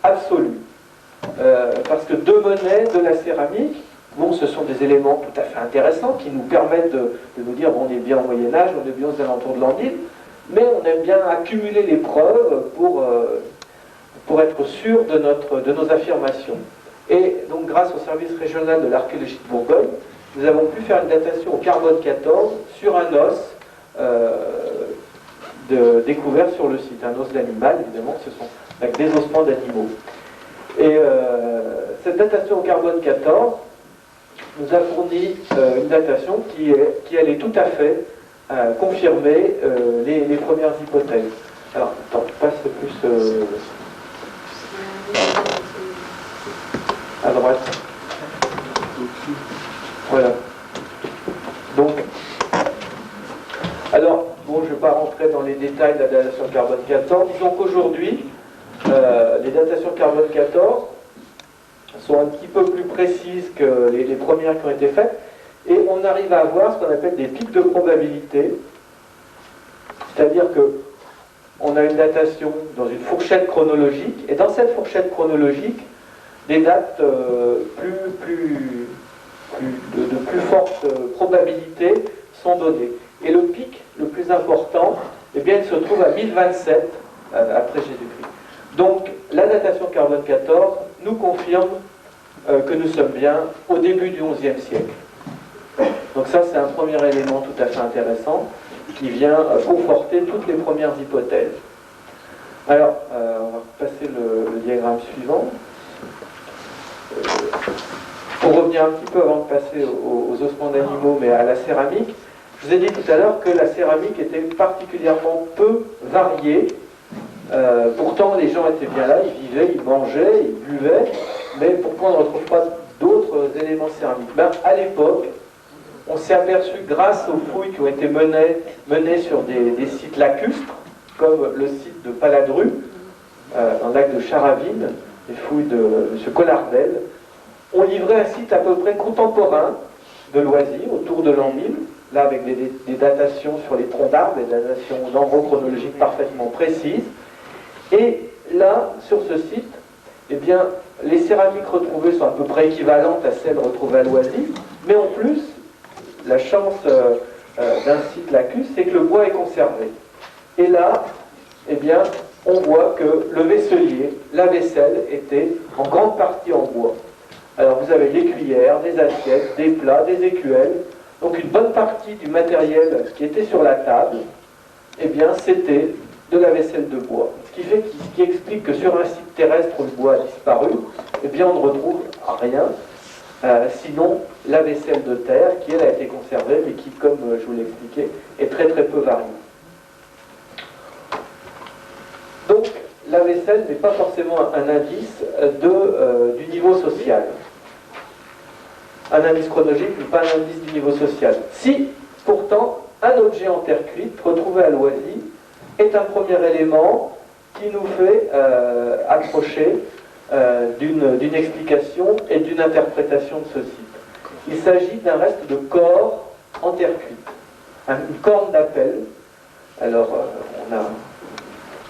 absolues. Parce que de monnaie, de la céramique, bon, ce sont des éléments tout à fait intéressants qui nous permettent de nous dire bon, on est bien au Moyen-Âge, on est bien aux alentours de l'an 1000, mais on aime bien accumuler les preuves pour être sûr de nos affirmations. Et donc, grâce au service régional de l'archéologie de Bourgogne, nous avons pu faire une datation au carbone 14 sur un os découvert sur le site. Un os d'animal, évidemment, ce sont avec des ossements d'animaux. Et cette datation au carbone 14 nous a fourni une datation qui allait tout à fait confirmer les premières hypothèses. Alors, attends, je passe plus à droite. Voilà. Donc, alors, bon, je ne vais pas rentrer dans les détails de la datation carbone 14. Disons qu'aujourd'hui, les datations carbone 14 sont un petit peu plus précises que les premières qui ont été faites, et on arrive à avoir ce qu'on appelle des pics de probabilité, c'est-à-dire que on a une datation dans une fourchette chronologique, et dans cette fourchette chronologique, des dates de plus forte probabilité sont données. Et le pic le plus important, eh bien, il se trouve à 1027 après Jésus-Christ. Donc, la datation carbone 14 nous confirme que nous sommes bien au début du XIe siècle. Donc ça, c'est un premier élément tout à fait intéressant qui vient conforter toutes les premières hypothèses. Alors, on va passer le diagramme suivant. Pour revenir un petit peu avant de passer aux ossements d'animaux, mais à la céramique, je vous ai dit tout à l'heure que la céramique était particulièrement peu variée. Pourtant, les gens étaient bien là, ils vivaient, ils mangeaient, ils buvaient, mais pourquoi on ne retrouve pas d'autres éléments céramiques? Ben, à l'époque, on s'est aperçu, grâce aux fouilles qui ont été menées sur des sites lacustres, comme le site de Paladru, dans le lac de Charavine, les fouilles de M. Collardel, on livrait un site à peu près contemporain de Loisy, autour de l'an 1000, là avec des datations sur les troncs d'arbres, des datations dendrochronologiques parfaitement précises. Et là, sur ce site, eh bien, les céramiques retrouvées sont à peu près équivalentes à celles retrouvées à Loisy, mais en plus, la chance d'un site lacustre, c'est que le bois est conservé. Et là, eh bien, on voit que le vaisselier, la vaisselle, était en grande partie en bois. Alors vous avez des cuillères, des assiettes, des plats, des écuelles. Donc une bonne partie du matériel qui était sur la table, eh bien, c'était de la vaisselle de bois. Ce qui explique que sur un site terrestre où le bois a disparu, eh bien, on ne retrouve rien. Sinon la vaisselle de terre qui elle a été conservée mais qui, comme je vous l'ai expliqué, est très très peu variée. Donc la vaisselle n'est pas forcément un indice du niveau social. Un indice chronologique n'est pas un indice du niveau social. Si pourtant un objet en terre cuite retrouvé à Loisy est un premier élément qui nous fait approcher d'une explication et d'une interprétation de ce site. Il s'agit d'un reste de corps en terre cuite, une corne d'appel. Alors, on a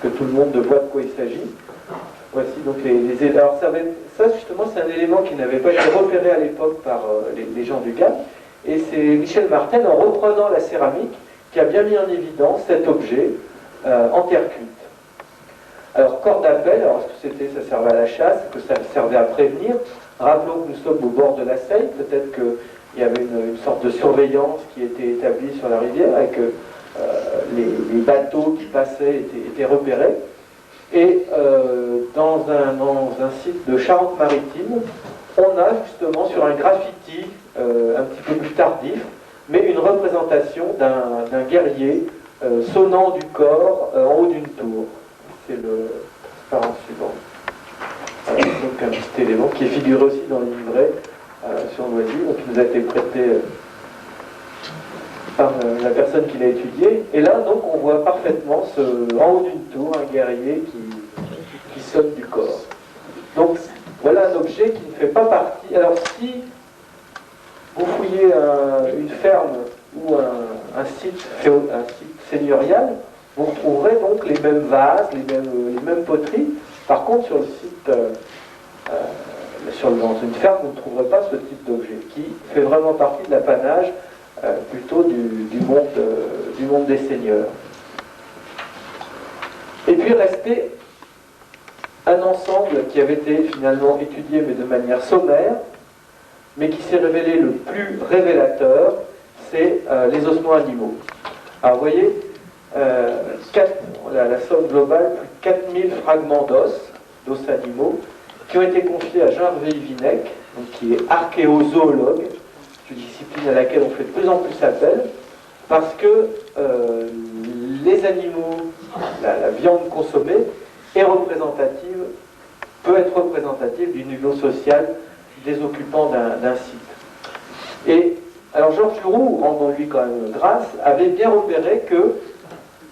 que tout le monde voit de quoi il s'agit. Voici donc les alors ça justement, c'est un élément qui n'avait pas été repéré à l'époque par les gens du Gap, et c'est Michel Martel, en reprenant la céramique, qui a bien mis en évidence cet objet en terre cuite. Alors, corps d'appel, alors est-ce que ça servait à la chasse, que ça servait à prévenir? Rappelons que nous sommes au bord de la Seine, peut-être qu'il y avait une sorte de surveillance qui était établie sur la rivière, et que les bateaux qui passaient étaient repérés. Et dans un site de Charente-Maritime, on a justement sur un graffiti un petit peu plus tardif, mais une représentation d'un guerrier sonnant du corps en haut d'une tour. C'est le parent suivant. Donc un petit élément qui est figuré aussi dans les livrets sur Loisy, donc qui nous a été prêté par la personne qui l'a étudié. Et là, donc, on voit parfaitement en haut d'une tour un guerrier qui sonne du corps. Donc, voilà un objet qui ne fait pas partie. Alors, si vous fouillez une ferme ou un site seigneurial, vous retrouverez donc les mêmes vases, les mêmes poteries. Par contre, sur le site, dans une ferme, vous ne trouverez pas ce type d'objet, qui fait vraiment partie de l'apanage plutôt du monde des seigneurs. Et puis restait un ensemble qui avait été finalement étudié, mais de manière sommaire, mais qui s'est révélé le plus révélateur, c'est les ossements animaux. Alors vous voyez, la somme globale, plus de 4000 fragments d'os animaux, qui ont été confiés à Jean-Hervé Vinec, qui est archéozoologue, une discipline à laquelle on fait de plus en plus appel, parce que les animaux, la viande consommée, peut être représentative du niveau social des occupants d'un site. Et alors Georges Leroux, rendons-lui quand même grâce, avait bien repéré que,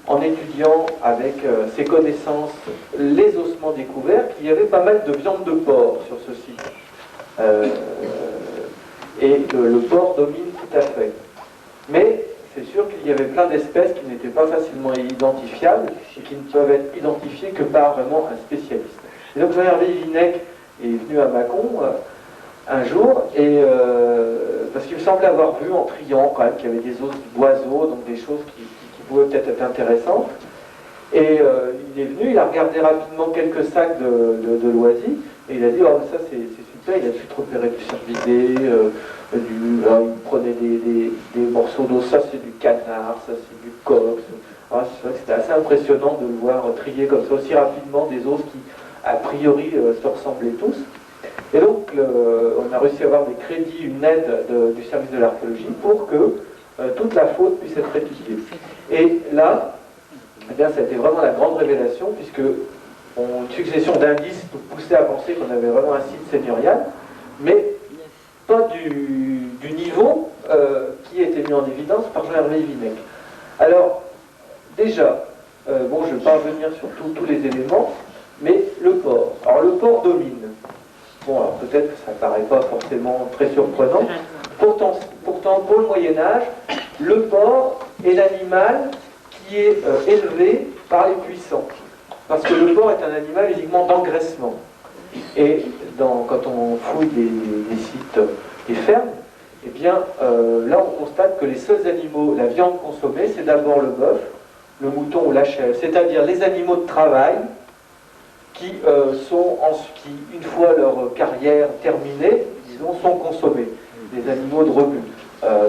en étudiant avec ses connaissances les ossements découverts, qu'il y avait pas mal de viande de porc sur ce site. Et le porc domine tout à fait. Mais c'est sûr qu'il y avait plein d'espèces qui n'étaient pas facilement identifiables et qui ne peuvent être identifiées que par vraiment un spécialiste. Et donc Jean-Hervé Vinec est venu à Mâcon un jour, et parce qu'il me semblait avoir vu en triant quand même qu'il y avait des os d'oiseaux, donc des choses qui pouvaient peut-être être intéressantes. Et il est venu, il a regardé rapidement quelques sacs de Loisy, et il a dit, oh ça c'est super, il a tout repéré du cervidé, il prenait des morceaux d'os, ça c'est du canard, ça c'est du coq. C'est vrai que c'était assez impressionnant de le voir trier comme ça aussi rapidement des os qui a priori se ressemblaient tous. Et donc on a réussi à avoir des crédits, une aide du service de l'archéologie pour que toute la faute puisse être étudiée. Et là, eh bien, ça a été vraiment la grande révélation, puisque une succession d'indices nous poussait à penser qu'on avait vraiment un site seigneurial, mais pas du niveau qui a été mis en évidence par Jean-Hervé Vinec. Alors, déjà, bon, je ne vais pas revenir sur tous les éléments, mais le port. Alors, le port domine. Bon, alors peut-être que ça ne paraît pas forcément très surprenant. Pourtant, pour le Moyen-Âge, le porc est l'animal qui est élevé par les puissants. Parce que le porc est un animal uniquement d'engraissement. Et quand on fouille des sites, des fermes, eh bien, là on constate que les seuls animaux, la viande consommée, c'est d'abord le bœuf, le mouton ou la chèvre, c'est-à-dire les animaux de travail qui, une fois leur carrière terminée, disons, sont consommés. Les animaux de rebut.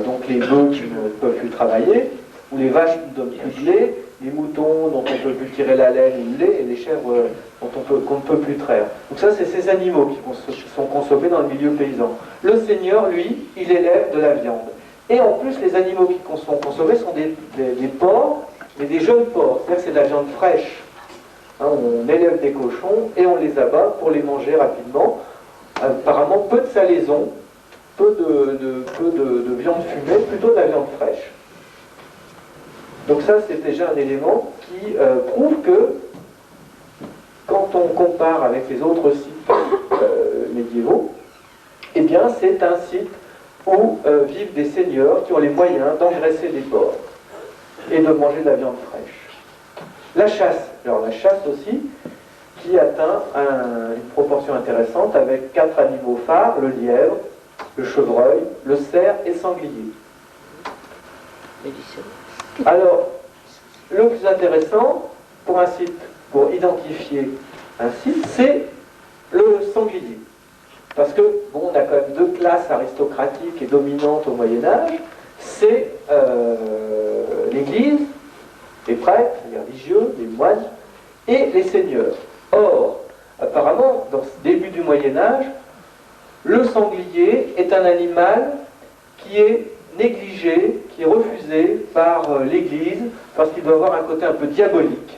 Donc les bœufs qui ne peuvent plus travailler, ou les vaches qui ne donnent plus de lait, les moutons dont on ne peut plus tirer la laine ou le lait, et les chèvres qu'on ne peut plus traire. Donc ça, c'est ces animaux qui sont consommés dans le milieu paysan. Le seigneur, lui, il élève de la viande. Et en plus, les animaux qui sont consommés sont des porcs, mais des jeunes porcs. C'est-à-dire que c'est de la viande fraîche. Hein, on élève des cochons et on les abat pour les manger rapidement. Apparemment, peu de salaison, peu de viande fumée, plutôt de la viande fraîche. Donc ça, c'est déjà un élément qui prouve que, quand on compare avec les autres sites médiévaux, eh bien, c'est un site où vivent des seigneurs qui ont les moyens d'engraisser des porcs et de manger de la viande fraîche. La chasse, alors la chasse aussi, qui atteint une proportion intéressante avec 4 animaux phares, le lièvre, le chevreuil, le cerf et le sanglier. Alors, le plus intéressant pour un site, pour identifier un site, c'est le sanglier. Parce que, bon, on a quand même 2 classes aristocratiques et dominantes au Moyen-Âge, c'est l'Église, les prêtres, les religieux, les moines, et les seigneurs. Or, apparemment, dans ce début du Moyen-Âge, le sanglier est un animal qui est négligé, qui est refusé par l'Église, parce qu'il doit avoir un côté un peu diabolique.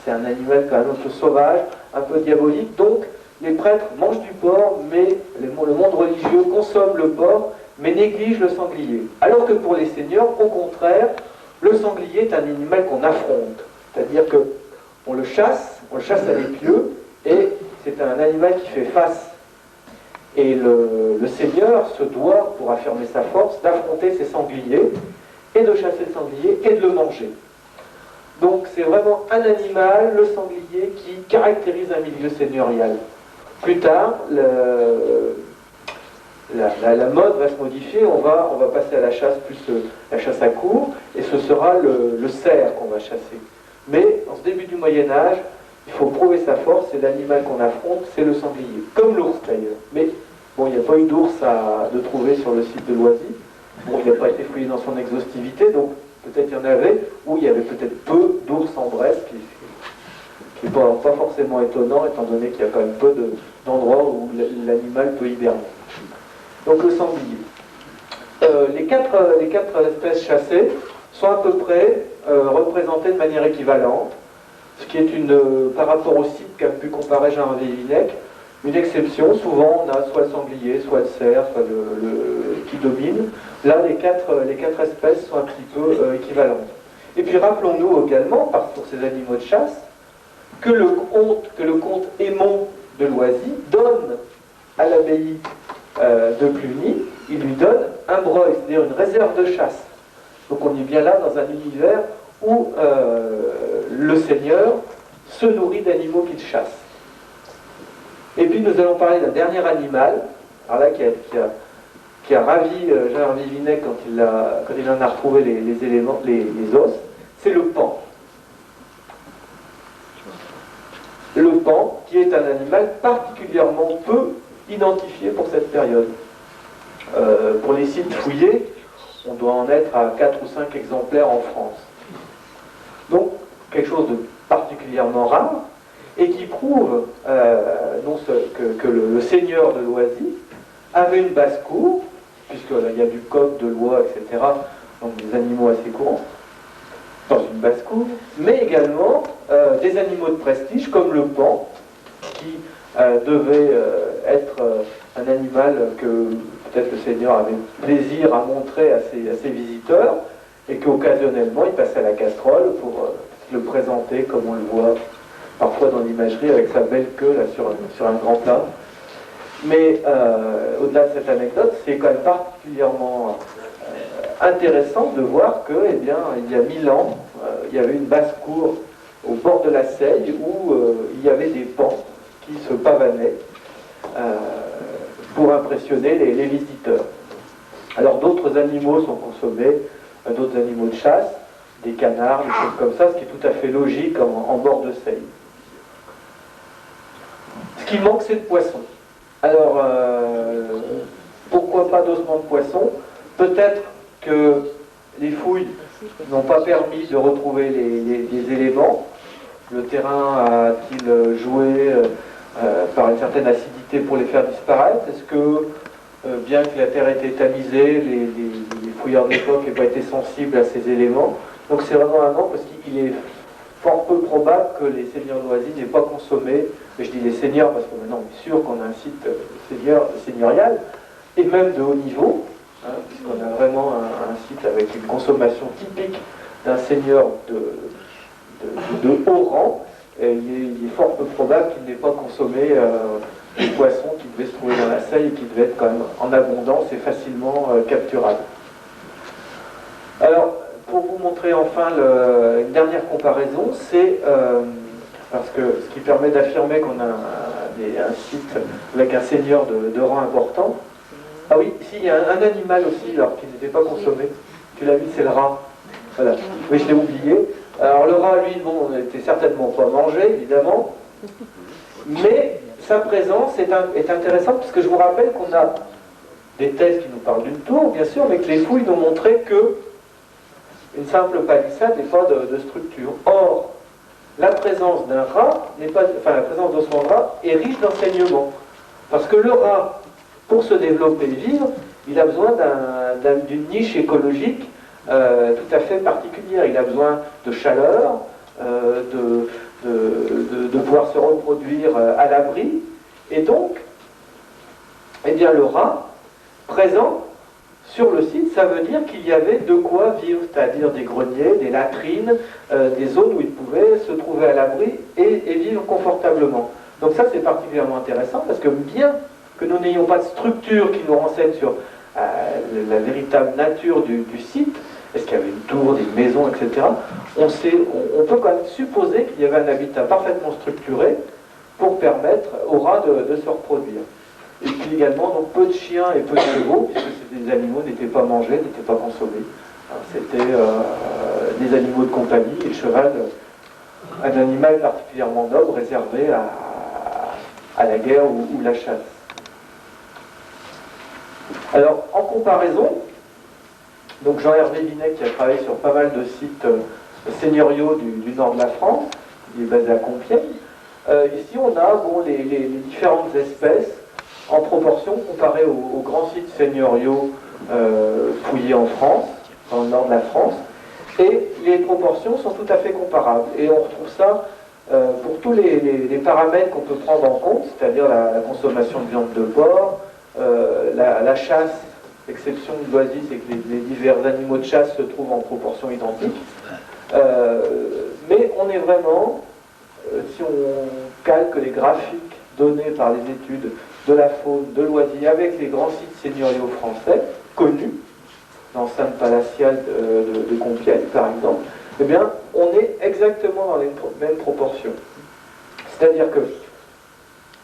C'est un animal quand même un peu sauvage, un peu diabolique, donc les prêtres mangent du porc, mais le monde religieux consomme le porc, mais néglige le sanglier. Alors que pour les seigneurs, au contraire, le sanglier est un animal qu'on affronte. C'est-à-dire qu'on le chasse à l'épieu, et c'est un animal qui fait face. Et le seigneur se doit, pour affirmer sa force, d'affronter ces sangliers, et de chasser le sanglier, et de le manger. Donc c'est vraiment un animal, le sanglier, qui caractérise un milieu seigneurial. Plus tard, la mode va se modifier, on va passer à la chasse, plus la chasse à courre, et ce sera le cerf qu'on va chasser. Mais en ce début du Moyen-Âge, il faut prouver sa force, et l'animal qu'on affronte, c'est le sanglier. Comme l'ours d'ailleurs. Mais bon, il n'y a pas eu d'ours de trouver sur le site de Loisy. Bon, il n'a pas été fouillé dans son exhaustivité, donc peut-être il y en avait, ou il y avait peut-être peu d'ours en Bresse, qui n'est pas forcément étonnant, étant donné qu'il y a quand même peu d'endroits où l'animal peut hiberner. Donc le sanglier. Les quatre espèces chassées sont à peu près représentées de manière équivalente, ce qui est par rapport au site qu'a pu comparer Jean-Hervé Vinec, une exception. Souvent on a soit le sanglier, soit le cerf, soit qui domine. Là les quatre espèces sont un petit peu équivalentes. Et puis rappelons-nous également, pour ces animaux de chasse, que le comte Aymon de Loisy donne à l'abbaye de Cluny, il lui donne un breuil, c'est-à-dire une réserve de chasse. Donc on est bien là dans un univers où le seigneur se nourrit d'animaux qu'il chasse. Et puis nous allons parler d'un dernier animal, alors là qui a ravi Jean-Hervé Vinec quand il en a retrouvé les éléments, les os, c'est le paon. Le paon, qui est un animal particulièrement peu identifié pour cette période. Pour les sites fouillés, on doit en être à 4 ou 5 exemplaires en France. Donc, quelque chose de particulièrement rare, et qui prouve que le seigneur de Loisy avait une basse-cour, puisqu'il y a du coq, de l'oie, etc., donc des animaux assez courants, dans une basse-cour, mais également des animaux de prestige, comme le paon, qui devait être un animal peut-être le Seigneur avait plaisir à montrer à ses visiteurs, et qu'occasionnellement il passait à la casserole pour le présenter comme on le voit parfois dans l'imagerie avec sa belle queue là, sur un grand plat. Mais au-delà de cette anecdote, c'est quand même particulièrement intéressant de voir que, eh bien, il y a 1000 ans, il y avait une basse-cour au bord de la Seille où il y avait des pans qui se pavanaient pour impressionner les visiteurs. Alors d'autres animaux sont consommés, d'autres animaux de chasse, des canards, des choses comme ça, ce qui est tout à fait logique en bord de Seille. Ce qui manque, c'est le poisson. Alors, pourquoi pas d'ossements de poisson? Peut-être que les fouilles n'ont pas permis de retrouver les éléments. Le terrain a-t-il joué par une certaine acidité pour les faire disparaître? Est-ce que, bien que la terre ait été tamisée, les fouilleurs de l'époque n'aient pas été sensibles à ces éléments? Donc c'est vraiment un manque parce qu'il est fort peu probable que les seigneurs de Noisy n'aient pas consommé, et je dis les seigneurs parce que maintenant on est sûr qu'on a un site seigneurial, et même de haut niveau, hein, puisqu'on a vraiment un site avec une consommation typique d'un seigneur de haut rang, et il est fort peu probable qu'il n'ait pas consommé des poissons qui devaient se trouver dans la Seille et qui devaient être quand même en abondance et facilement capturables. Alors, pour vous montrer enfin une dernière comparaison, c'est parce que ce qui permet d'affirmer qu'on a un site avec un seigneur de rang important. Ah oui, ici il y a un animal aussi alors, qui n'était pas consommé. Tu l'as vu, c'est le rat. Voilà. Oui, je l'ai oublié. Alors le rat, lui, bon, n'était certainement pas mangé, évidemment. Mais sa présence est intéressante parce que je vous rappelle qu'on a des thèses qui nous parlent d'une tour, bien sûr, mais que les fouilles nous ont montré que une simple palissade n'est pas de structure. Or, la présence d'un rat n'est pas, enfin la présence d'ossements de rat est riche d'enseignements. Parce que le rat, pour se développer et vivre, il a besoin d'une niche écologique tout à fait particulière. Il a besoin de chaleur, de pouvoir se reproduire à l'abri. Et donc, eh bien, le rat, présent sur le site, ça veut dire qu'il y avait de quoi vivre, c'est-à-dire des greniers, des latrines, des zones où il pouvait se trouver à l'abri et vivre confortablement. Donc ça, c'est particulièrement intéressant, parce que bien que nous n'ayons pas de structure qui nous renseigne sur la véritable nature du site, est-ce qu'il y avait une tour, des maisons, etc., on peut quand même supposer qu'il y avait un habitat parfaitement structuré pour permettre aux rats de se reproduire. Et puis également, donc, peu de chiens et peu de chevaux, puisque ces animaux n'étaient pas mangés, n'étaient pas consommés. C'était des animaux de compagnie, et le cheval, un animal particulièrement noble, réservé à la guerre ou la chasse. Alors, en comparaison, donc Jean-Hervé Binet, qui a travaillé sur pas mal de sites seigneuriaux du nord de la France, il est basé à Compiègne. Ici, on a les différentes espèces en proportion comparée aux grands sites seigneuriaux fouillés en France, dans le nord de la France, et les proportions sont tout à fait comparables. Et on retrouve ça pour tous les paramètres qu'on peut prendre en compte, c'est-à-dire la consommation de viande de porc, la chasse, l'exception de Loisy, c'est que les divers animaux de chasse se trouvent en proportion identique. Mais on est vraiment, si on calque les graphiques donnés par les études de la faune de Loisy avec les grands sites seigneuriaux français, connus, l'enceinte palatiale de Compiègne par exemple, eh bien, on est exactement dans les mêmes proportions. C'est-à-dire que,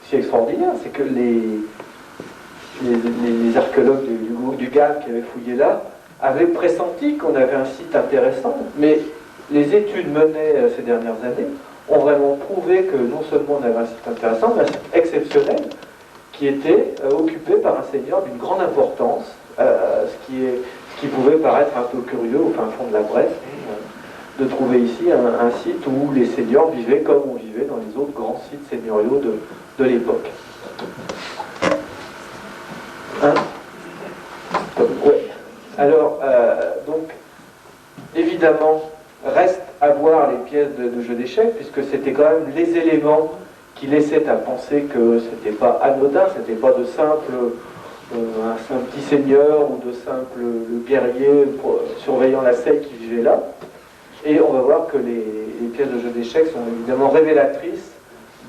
ce qui est extraordinaire, c'est que les archéologues du GAM qui avaient fouillé là avaient pressenti qu'on avait un site intéressant, mais les études menées ces dernières années ont vraiment prouvé que non seulement on avait un site intéressant, mais un site exceptionnel qui était occupé par un seigneur d'une grande importance, ce qui pouvait paraître un peu curieux au fin fond de la Bresse, de trouver ici un site où les seigneurs vivaient comme on vivait dans les autres grands sites seigneuriaux de l'époque. Hein? Ouais. Alors, donc, évidemment, reste à voir les pièces de jeu d'échecs, puisque c'était quand même les éléments qui laissaient à penser que c'était pas anodin, c'était pas de simples un petit seigneur ou de simples guerriers surveillant la selle qui vivaient là. Et on va voir que les pièces de jeu d'échecs sont évidemment révélatrices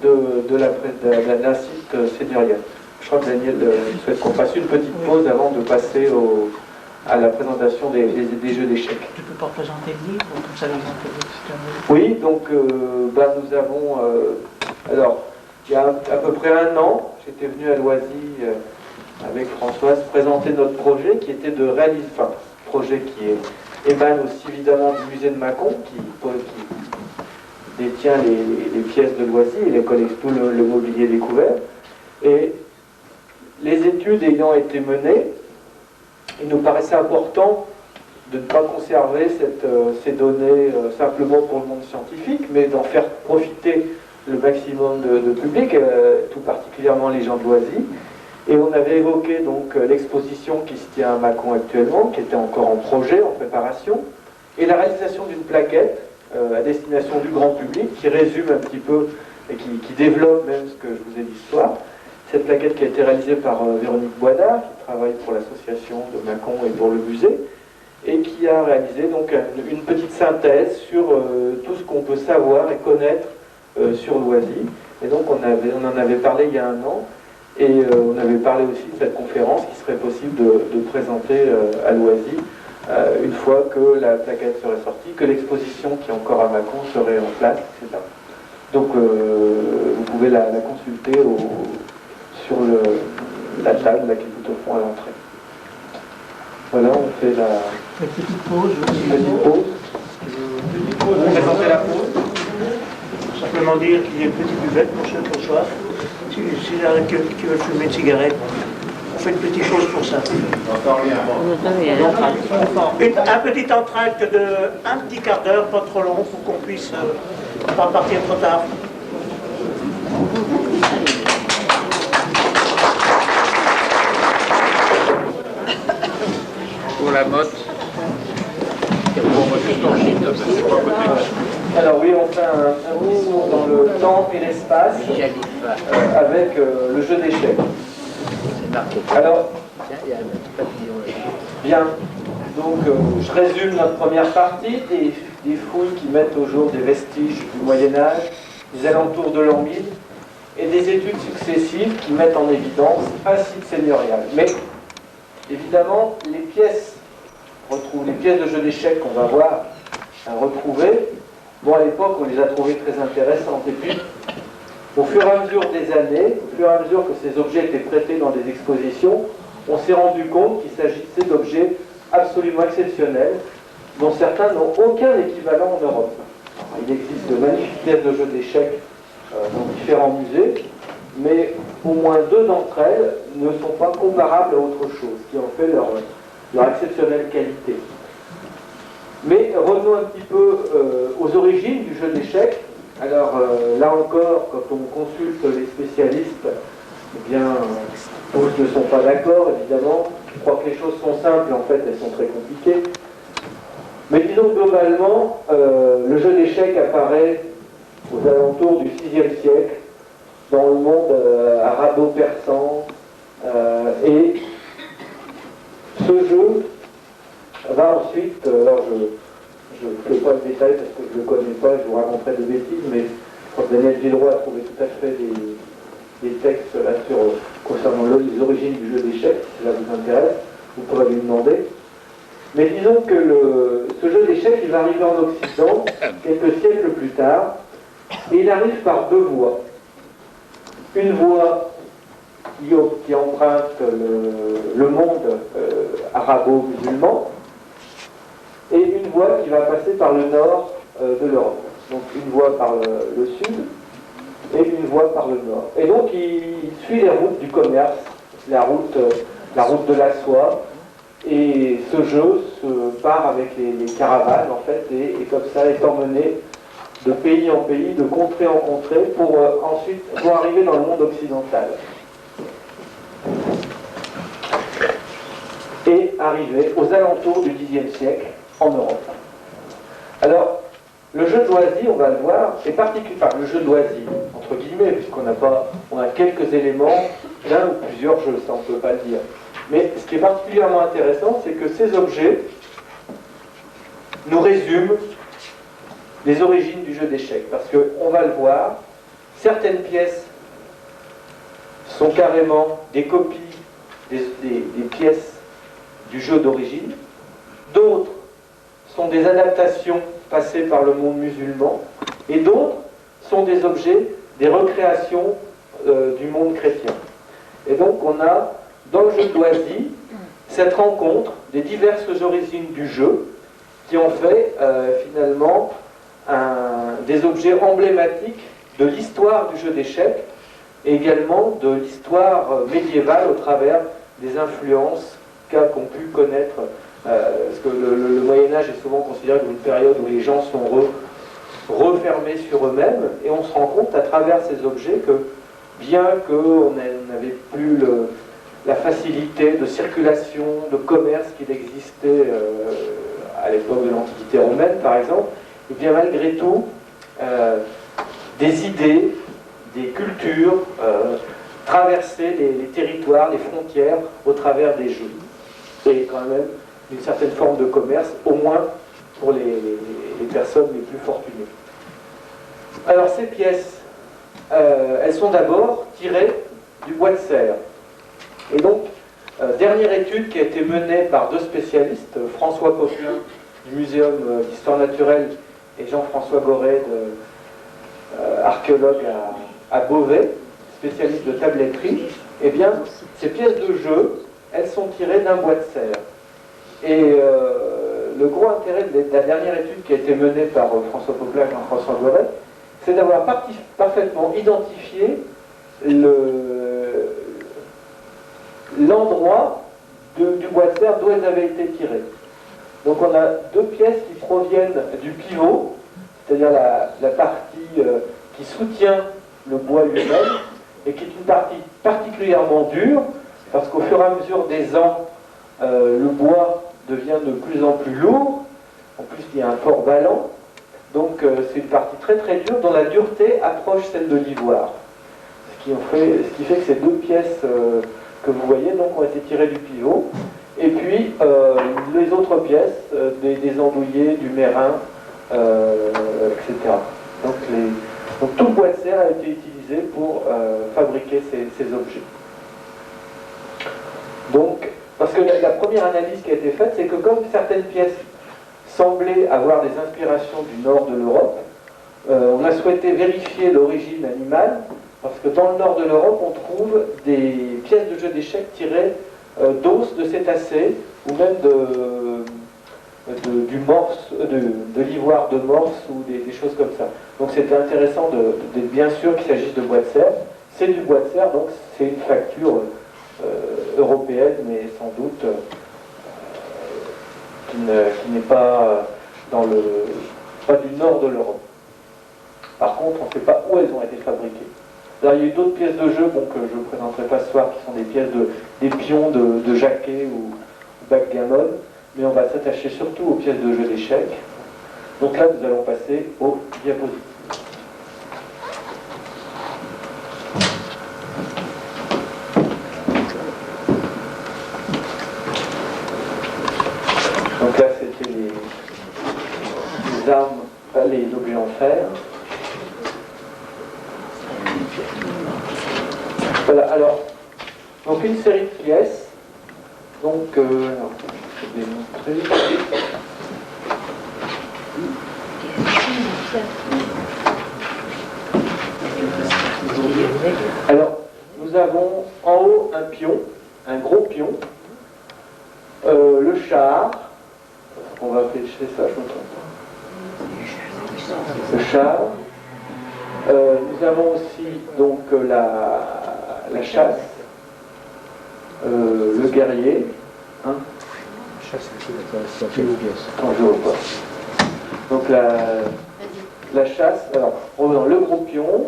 d'un site seigneurial. Je crois que Daniel souhaite qu'on fasse une petite pause avant de passer à la présentation des jeux d'échecs. Tu peux pas présenter le livre, comme ça les gens peuvent... Oui, donc nous avons... alors, il y a à peu près un an, j'étais venu à Loisy avec Françoise présenter notre projet qui était de réaliser... Enfin, projet qui émane aussi évidemment du musée de Mâcon, qui détient les pièces de Loisy et les collecte tout le mobilier découvert. Et les études ayant été menées, il nous paraissait important de ne pas conserver ces données simplement pour le monde scientifique, mais d'en faire profiter le maximum de public, tout particulièrement les gens de Loisy. Et on avait évoqué donc l'exposition qui se tient à Mâcon actuellement, qui était encore en projet, en préparation, et la réalisation d'une plaquette à destination du grand public, qui résume un petit peu et qui développe même ce que je vous ai dit ce soir. Cette plaquette qui a été réalisée par Véronique Boisdard, qui travaille pour l'association de Mâcon et pour le musée, et qui a réalisé donc une petite synthèse sur tout ce qu'on peut savoir et connaître sur Loisy. Et donc on en avait parlé il y a un an, et on avait parlé aussi de cette conférence qui serait possible de présenter à Loisy une fois que la plaquette serait sortie, que l'exposition qui est encore à Mâcon serait en place, etc. Donc vous pouvez la consulter sur la table là, qui est tout au fond à l'entrée. Voilà, on fait la petite pause. Petite pause. Vous présentez la pause. Simplement dire qu'il y a une petite buvette pour ceux qui ont soif. Si y en a qui veulent fumer une cigarette, on fait une petite pause pour ça. Un petit entracte de un petit quart d'heure, pas trop long, pour qu'on puisse pas partir trop tard. Pour la motte. Alors oui, on fait un petit saut dans le temps et l'espace avec le jeu d'échecs. Alors, bien, donc je résume notre première partie, des fouilles qui mettent au jour des vestiges du Moyen-Âge, des alentours de l'an 1000, et des études successives qui mettent en évidence un site seigneurial. Mais, évidemment, les pièces de jeu d'échecs qu'on va voir retrouver, bon, à l'époque, on les a trouvées très intéressantes. Et puis, au fur et à mesure des années, au fur et à mesure que ces objets étaient prêtés dans des expositions, on s'est rendu compte qu'il s'agissait d'objets absolument exceptionnels, dont certains n'ont aucun équivalent en Europe. Alors, il existe de magnifiques pièces de jeux d'échecs dans différents musées, mais au moins deux d'entre elles ne sont pas comparables à autre chose, ce qui en fait leur exceptionnelle qualité. Mais revenons un petit peu aux origines du jeu d'échecs. Alors là encore, quand on consulte les spécialistes, eh bien, tous ne sont pas d'accord, évidemment. Je crois que les choses sont simples, en fait, elles sont très compliquées. Mais disons globalement, le jeu d'échecs apparaît aux alentours du VIe siècle, dans le monde arabo-persan, et ce jeu va ensuite, alors je ne fais pas le détail parce que je ne le connais pas, je vous raconterai des bêtises, mais je crois que Daniel Villeroy a trouvé tout à fait des textes là concernant les origines du jeu d'échecs, si cela vous intéresse, vous pourrez lui demander. Mais disons que ce jeu d'échecs, il va arriver en Occident quelques siècles plus tard, et il arrive par deux voies. Une voie qui emprunte le monde arabo-musulman, et une voie qui va passer par le nord de l'Europe. Donc une voie par le sud et une voie par le nord. Et donc il suit les routes du commerce, la route de la soie, et ce jeu se part avec les caravanes en fait, et comme ça est emmené de pays en pays, de contrée en contrée, pour ensuite arriver dans le monde occidental. Et arriver aux alentours du Xe siècle en Europe. Alors, le jeu de Loisy, on va le voir, est particulier, enfin le jeu de Loisy, entre guillemets, puisqu'on a quelques éléments, l'un ou plusieurs jeux, ça on ne peut pas le dire. Mais ce qui est particulièrement intéressant, c'est que ces objets nous résument les origines du jeu d'échecs. Parce qu'on va le voir, certaines pièces sont carrément des copies des pièces du jeu d'origine. D'autres sont des adaptations passées par le monde musulman. Et d'autres sont des objets, des recréations du monde chrétien. Et donc on a, dans le jeu d'Oisy, cette rencontre des diverses origines du jeu qui ont fait finalement des objets emblématiques de l'histoire du jeu d'échecs et également de l'histoire médiévale au travers des influences qu'ont pu connaître, parce que le Moyen-Âge est souvent considéré comme une période où les gens sont refermés sur eux-mêmes, et on se rend compte à travers ces objets que, bien qu'on n'avait plus la facilité de circulation, de commerce qu'il existait à l'époque de l'Antiquité romaine, par exemple, et bien malgré tout, des idées, des cultures traversaient les territoires, les frontières au travers des jeux. Et quand même une certaine forme de commerce, au moins pour les personnes les plus fortunées. Alors ces pièces, elles sont d'abord tirées du bois de serre. Et donc, dernière étude qui a été menée par deux spécialistes, François Poquelin du Muséum d'Histoire Naturelle et Jean-François Goret, archéologue à Beauvais, spécialiste de tabletterie. Eh bien, ces pièces de jeu, elles sont tirées d'un bois de serre. Et le gros intérêt de la dernière étude qui a été menée par François Poquelin et Jean-François Goret, c'est d'avoir parfaitement identifié l'endroit du bois de serre d'où elles avaient été tirées. Donc on a deux pièces qui proviennent du pivot, c'est-à-dire la partie qui soutient le bois lui-même, et qui est une partie particulièrement dure, parce qu'au fur et à mesure des ans, le bois devient de plus en plus lourd. En plus, il y a un port ballant. Donc c'est une partie très très dure dont la dureté approche celle de l'ivoire. Ce qui fait que ces deux pièces que vous voyez donc, ont été tirées du pivot. Et puis les autres pièces, des andouillés, du mérin, etc. Donc tout le bois de serre a été utilisé pour fabriquer ces objets. Donc, parce que la première analyse qui a été faite, c'est que comme certaines pièces semblaient avoir des inspirations du nord de l'Europe, on a souhaité vérifier l'origine animale, parce que dans le nord de l'Europe, on trouve des pièces de jeux d'échecs tirées d'os, de cétacés, ou même de l'ivoire de morse, ou des choses comme ça. Donc c'était intéressant d'être bien sûr qu'il s'agisse de bois de serre. C'est du bois de serre, donc c'est une facture européenne, mais sans doute qui n'est pas pas du nord de l'Europe. Par contre, on ne sait pas où elles ont été fabriquées. Alors, il y a eu d'autres pièces de jeu que je ne présenterai pas ce soir, qui sont des pièces des pions de jaquet ou backgammon, mais on va s'attacher surtout aux pièces de jeu d'échecs. Donc là, nous allons passer aux diapositives. Donc là, c'était les armes, les objets en fer. Voilà, alors, donc une série de pièces. Donc, je vais montrer. Alors, nous avons en haut un pion, un gros pion, le char. On va pêcher ça, je me trompe. Le char. Nous avons aussi donc la chasse, le guerrier. Hein, Chasse, c'est une pièce. attends, je vois pas. Donc la chasse, alors on va dans le gros pion,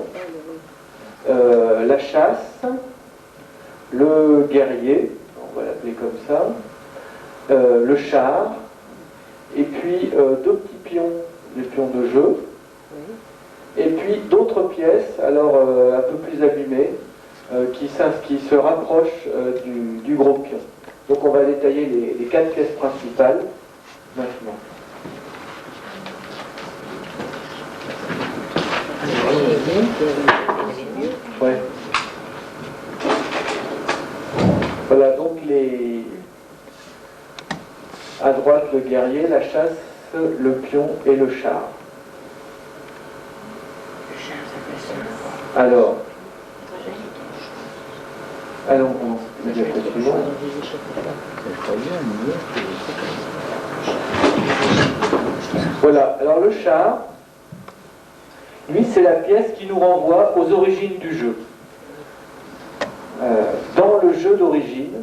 la chasse, le guerrier, on va l'appeler comme ça, le char, et puis deux petits pions, les pions de jeu, et puis d'autres pièces, alors un peu plus abîmées, qui se rapprochent du gros pion. Donc on va détailler les 4 pièces principales maintenant. Ouais. Voilà, donc à droite le guerrier, la chasse, le pion et le char. Alors, allons, on commence la diapo suivante. Voilà, alors le char, lui, c'est la pièce qui nous renvoie aux origines du jeu. Dans le jeu d'origine,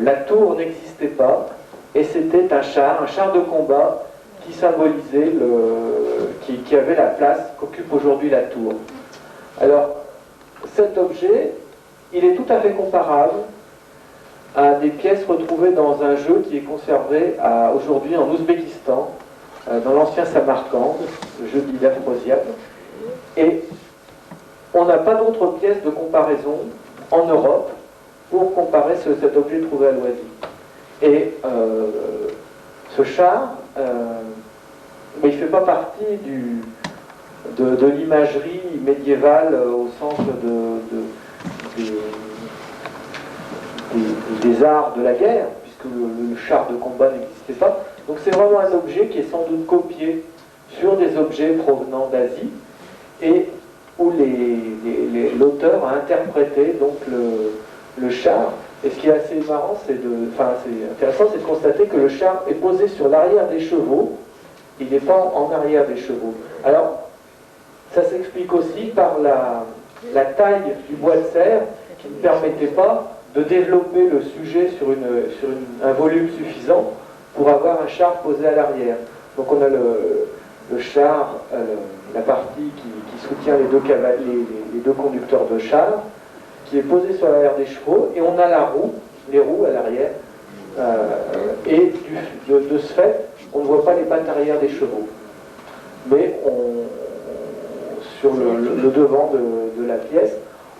la tour n'existait pas, et c'était un char de combat qui symbolisait, qui avait la place qu'occupe aujourd'hui la tour. Alors, cet objet, il est tout à fait comparable à des pièces retrouvées dans un jeu qui est conservé aujourd'hui en Ouzbékistan, dans l'ancien Samarcande, le jeu d'Afrosiab. Et on n'a pas d'autres pièces de comparaison en Europe pour comparer cet objet trouvé à Loisy. Et ce char, mais il ne fait pas partie de l'imagerie médiévale au sens des arts de la guerre, puisque le char de combat n'existait pas. Donc c'est vraiment un objet qui est sans doute copié sur des objets provenant d'Asie et où l'auteur a interprété donc le char. Et ce qui est assez marrant, c'est intéressant, c'est de constater que le char est posé sur l'arrière des chevaux, il n'est pas en arrière des chevaux. Alors, ça s'explique aussi par la taille du bois de serre qui ne permettait pas de développer le sujet sur un volume suffisant pour avoir un char posé à l'arrière. Donc on a le char, la partie qui soutient les deux conducteurs de char, qui est posé sur l'arrière des chevaux, et on a les roues à l'arrière, et de ce fait, on ne voit pas les pattes arrière des chevaux. Mais sur le devant de la pièce,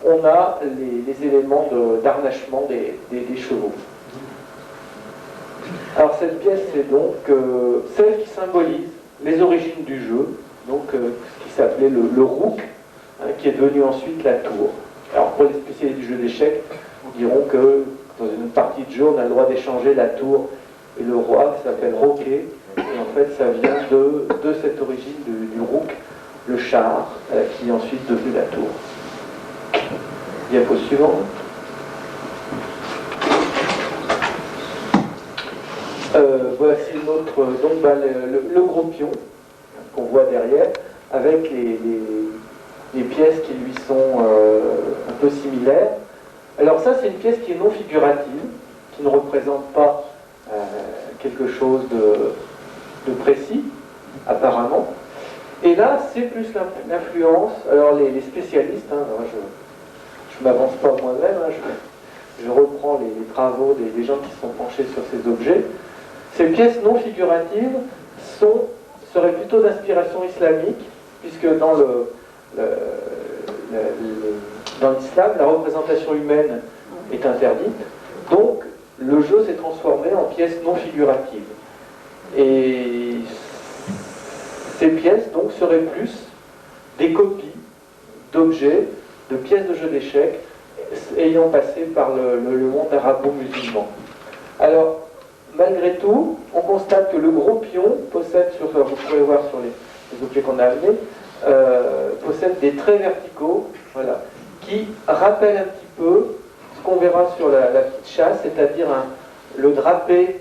on a les éléments d'harnachement des chevaux. Alors cette pièce, c'est donc celle qui symbolise les origines du jeu, donc ce qui s'appelait le rouk, qui est devenu ensuite la tour. Alors pour les spécialistes du jeu d'échecs, nous dirons que dans une partie de jeu, on a le droit d'échanger la tour et le roi, qui s'appelle roquet, et en fait ça vient de cette origine du rouk, le char, qui est ensuite devenu la tour. Diapo suivante. Voici notre, donc le gros pion qu'on voit derrière, avec les pièces qui lui sont un peu similaires. Alors ça, c'est une pièce qui est non figurative, qui ne représente pas quelque chose de précis, apparemment. Et là, c'est plus l'influence. Alors les spécialistes, je ne m'avance pas moi-même, je reprends les travaux des gens qui sont penchés sur ces objets. Ces pièces non figuratives seraient plutôt d'inspiration islamique, puisque dans l'islam, la représentation humaine est interdite. Donc, le jeu s'est transformé en pièces non figuratives. Et ces pièces, donc, seraient plus des copies d'objets, de pièces de jeux d'échecs, ayant passé par le monde arabo-musulman. Alors, malgré tout, on constate que le gros pion possède, vous pouvez voir sur les objets qu'on a amenés, possède des traits verticaux, voilà, qui rappellent un petit peu ce qu'on verra sur la petite chasse, c'est-à-dire le drapé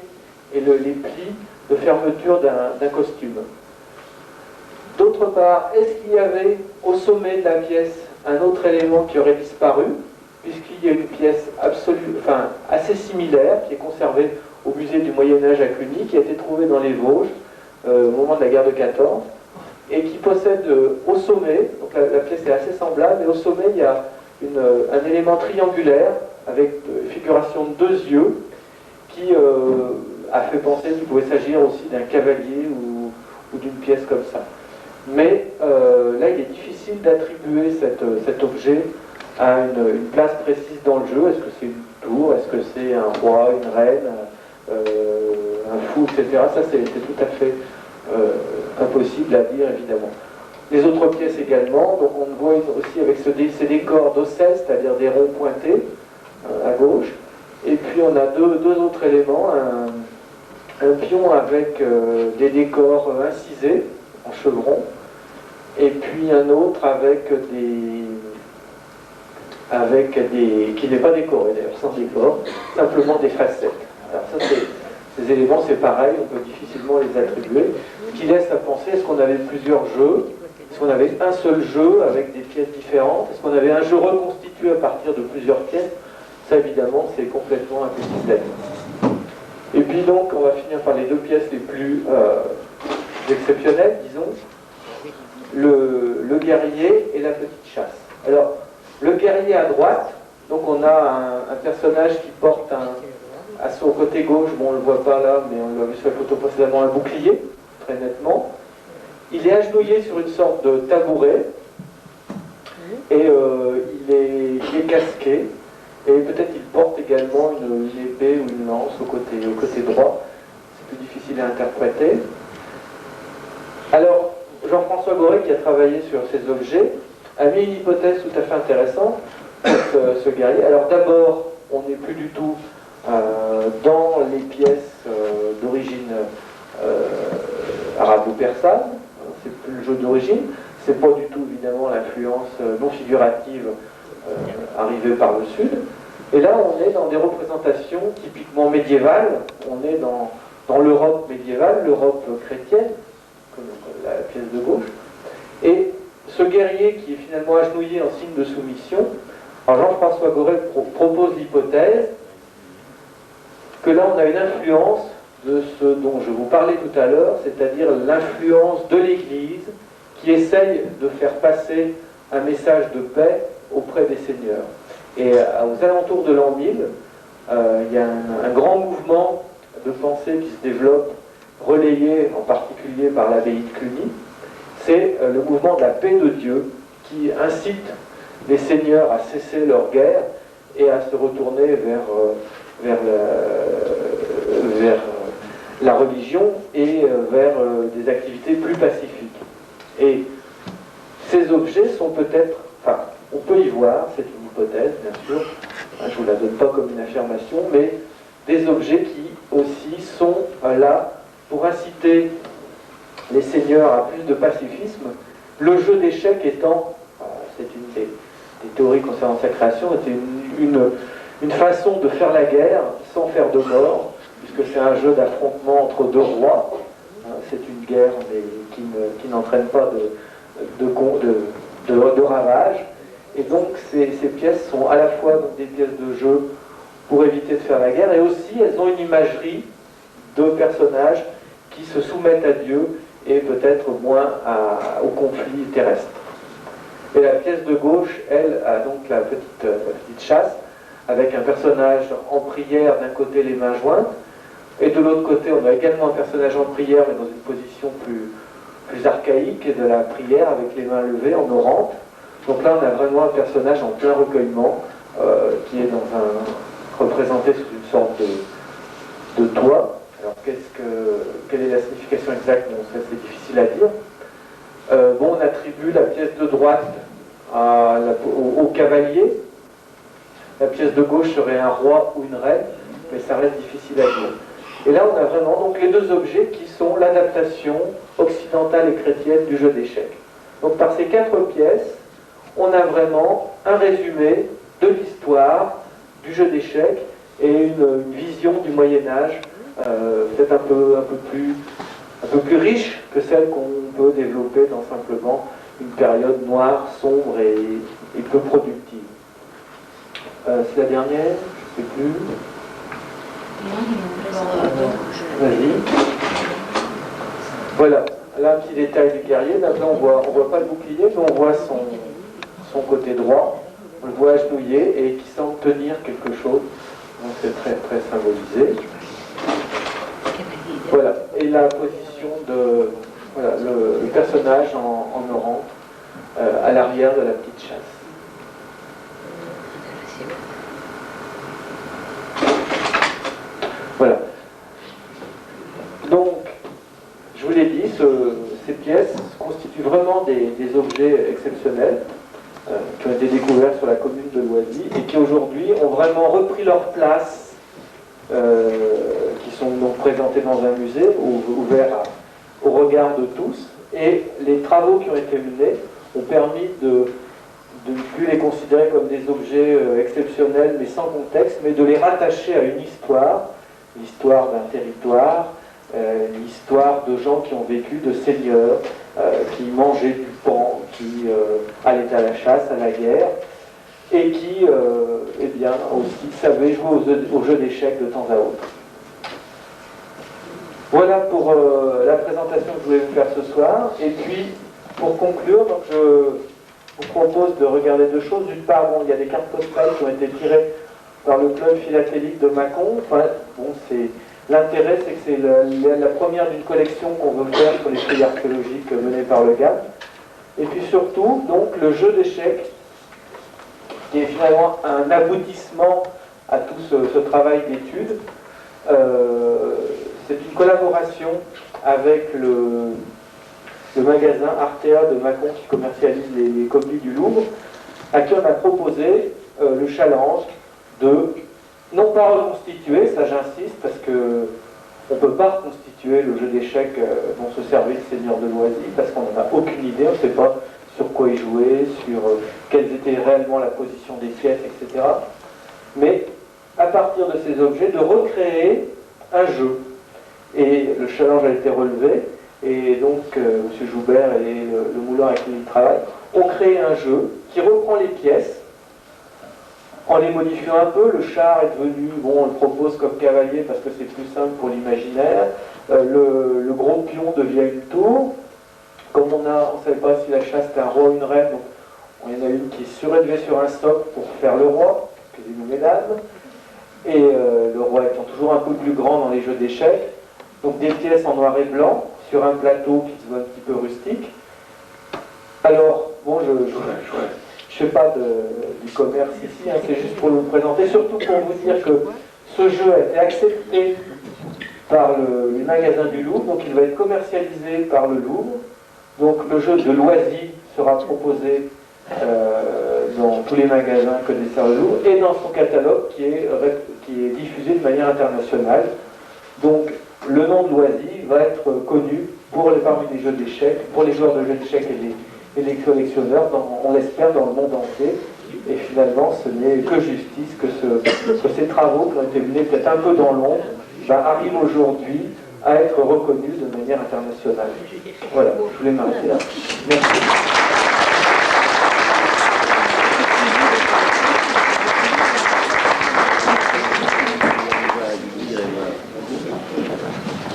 et les plis de fermeture d'un costume. D'autre part, est-ce qu'il y avait au sommet de la pièce un autre élément qui aurait disparu, puisqu'il y a une pièce assez similaire qui est conservée au musée du Moyen-Âge à Cluny, qui a été trouvée dans les Vosges au moment de la guerre de 14, et qui possède au sommet, donc la pièce est assez semblable, et au sommet il y a un élément triangulaire avec figuration de 2 yeux qui a fait penser qu'il pouvait s'agir aussi d'un cavalier ou d'une pièce comme ça. Mais là, il est difficile d'attribuer cet objet a une place précise dans le jeu. Est-ce que c'est une tour, est-ce que c'est un roi, une reine, un fou, etc. Ça, c'est tout à fait impossible à dire, évidemment. Les autres pièces également, donc on voit aussi avec ces décors d'ocelles, c'est-à-dire des ronds pointés à gauche. Et puis on a deux autres éléments, un pion avec des décors incisés en chevron, et puis un autre avec qui n'est pas décoré d'ailleurs, sans décor, simplement des facettes. Alors ça, ces éléments, c'est pareil, on peut difficilement les attribuer, qui laisse à penser, est-ce qu'on avait plusieurs jeux, est-ce qu'on avait un seul jeu avec des pièces différentes, est-ce qu'on avait un jeu reconstitué à partir de plusieurs pièces? Ça, évidemment, c'est complètement impossible à dire. Et puis donc, on va finir par les deux pièces les plus exceptionnelles, disons, le guerrier et la petite chasse. Alors, le guerrier à droite, donc on a un personnage qui porte à son côté gauche, bon on ne le voit pas là, mais on l'a vu sur la photo précédemment, un bouclier, très nettement. Il est agenouillé sur une sorte de tabouret, et il est casqué, et peut-être il porte également une épée ou une lance au côté droit. C'est plus difficile à interpréter. Alors, Jean-François Gorey, qui a travaillé sur ces objets, a mis une hypothèse tout à fait intéressante pour ce guerrier. Alors d'abord, on n'est plus du tout dans les pièces d'origine arabo-persane, c'est plus le jeu d'origine, c'est pas du tout évidemment l'influence non figurative arrivée par le sud. Et là, on est dans des représentations typiquement médiévales, on est dans l'Europe médiévale, l'Europe chrétienne, comme la pièce de gauche, et ce guerrier qui est finalement agenouillé en signe de soumission, alors Jean-François Gorey propose l'hypothèse que là on a une influence de ce dont je vous parlais tout à l'heure, c'est-à-dire l'influence de l'Église qui essaye de faire passer un message de paix auprès des seigneurs. Et aux alentours de l'an 1000, il y a un grand mouvement de pensée qui se développe, relayé en particulier par l'abbaye de Cluny. C'est le mouvement de la paix de Dieu qui incite les seigneurs à cesser leur guerre et à se retourner vers la religion et vers des activités plus pacifiques. Et ces objets sont peut-être, enfin, on peut y voir, c'est une hypothèse bien sûr, je ne vous la donne pas comme une affirmation, mais des objets qui aussi sont là pour inciter les seigneurs à plus de pacifisme, le jeu d'échecs étant, c'est une des théories concernant sa création, était une façon de faire la guerre sans faire de mort, puisque c'est un jeu d'affrontement entre deux rois, c'est une guerre mais qui n'entraîne pas de ravages, et donc ces pièces sont à la fois donc, des pièces de jeu pour éviter de faire la guerre, et aussi elles ont une imagerie de personnages qui se soumettent à Dieu et peut-être moins au conflit terrestre. Et la pièce de gauche, elle, a donc la petite chasse, avec un personnage en prière, d'un côté les mains jointes, et de l'autre côté, on a également un personnage en prière, mais dans une position plus archaïque, et de la prière avec les mains levées, en orante. Donc là, on a vraiment un personnage en plein recueillement, qui est représenté sous une sorte de toit. Alors, quelle est la signification exacte? Bon, ça, c'est difficile à dire. On attribue la pièce de droite au cavalier. La pièce de gauche serait un roi ou une reine, mais ça reste difficile à dire. Et là, on a vraiment donc les deux objets qui sont l'adaptation occidentale et chrétienne du jeu d'échecs. Donc, par ces 4 pièces, on a vraiment un résumé de l'histoire du jeu d'échecs et une vision du Moyen-Âge peut-être un peu plus riche que celle qu'on peut développer dans simplement une période noire, sombre et peu productive. C'est la dernière, je ne sais plus. Vas-y. Voilà, là un petit détail du guerrier. Maintenant on voit pas le bouclier, mais on voit son côté droit. On le voit agenouillé et qui semble tenir quelque chose. Donc c'est très très symbolisé. Voilà, et la position de le personnage en orante à l'arrière de la petite chasse. pièces constituent vraiment des objets exceptionnels qui ont été découverts sur la commune de Loisy et qui aujourd'hui ont vraiment repris leur place, qui sont donc présentés dans un musée ouvert au regard de tous. Et les travaux qui ont été menés ont permis de ne plus les considérer comme des objets exceptionnels mais sans contexte, mais de les rattacher à une histoire, l'histoire d'un territoire, l'histoire de gens qui ont vécu, de seigneurs, qui mangeaient du pain, qui allaient à la chasse, à la guerre, et qui eh bien, aussi savaient jouer aux jeux d'échecs de temps à autre. Voilà pour la présentation que je voulais vous faire ce soir. Et puis, pour conclure, donc, je vous propose de regarder deux choses. D'une part, bon, il y a des cartes postales qui ont été tirées par le club philatélique de Mâcon. Enfin, bon, l'intérêt, c'est que c'est la première d'une collection qu'on veut faire sur les fouilles archéologiques menées par le GAP. Et puis surtout, donc, le jeu d'échecs, qui est finalement un aboutissement à tout ce travail d'étude. C'est une collaboration avec le magasin Artea de Mâcon qui commercialise les copies du Louvre, à qui on a proposé le challenge de, non pas reconstituer, ça j'insiste, parce que on ne peut pas reconstituer le jeu d'échecs dont se servait le seigneur de Loisy, parce qu'on n'en a aucune idée, on ne sait pas sur quoi il jouait, sur quelle était réellement la position des pièces, etc. Mais à partir de ces objets, de recréer un jeu. Et le challenge a été relevé, et donc M. Joubert et le moulin avec qui il travaille ont créé un jeu qui reprend les pièces en les modifiant un peu. Le char est devenu, bon, on le propose comme cavalier parce que c'est plus simple pour l'imaginaire. Le gros pion devient une tour. Comme on ne savait pas si la chasse était un roi ou une reine, donc il y en a une qui est surélevée sur un socle pour faire le roi, que c'est nous mesdames. Et le roi étant toujours un peu plus grand dans les jeux d'échecs. Donc des pièces en noir et blanc sur un plateau qui se voit un petit peu rustique. Alors, bon, je ne fais pas du commerce ici, hein, c'est juste pour vous présenter, surtout pour vous dire que ce jeu a été accepté par les magasins du Louvre, donc il va être commercialisé par le Louvre. Donc le jeu de Loisy sera proposé dans tous les magasins que dessert le Louvre et dans son catalogue qui est diffusé de manière internationale. Donc le nom de Loisy va être connu parmi les jeux d'échecs, pour les joueurs de jeux d'échecs et les collectionneurs, on l'espère, dans le monde entier. Et finalement, ce n'est que justice que ces travaux qui ont été menés peut-être un peu dans l'ombre arrivent aujourd'hui à être reconnus de manière internationale. Voilà, je voulais m'arrêter là. Merci.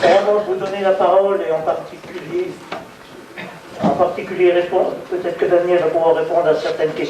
Avant de vous donner la parole et en particulier répondre, peut-être que Daniel va pouvoir répondre à certaines questions.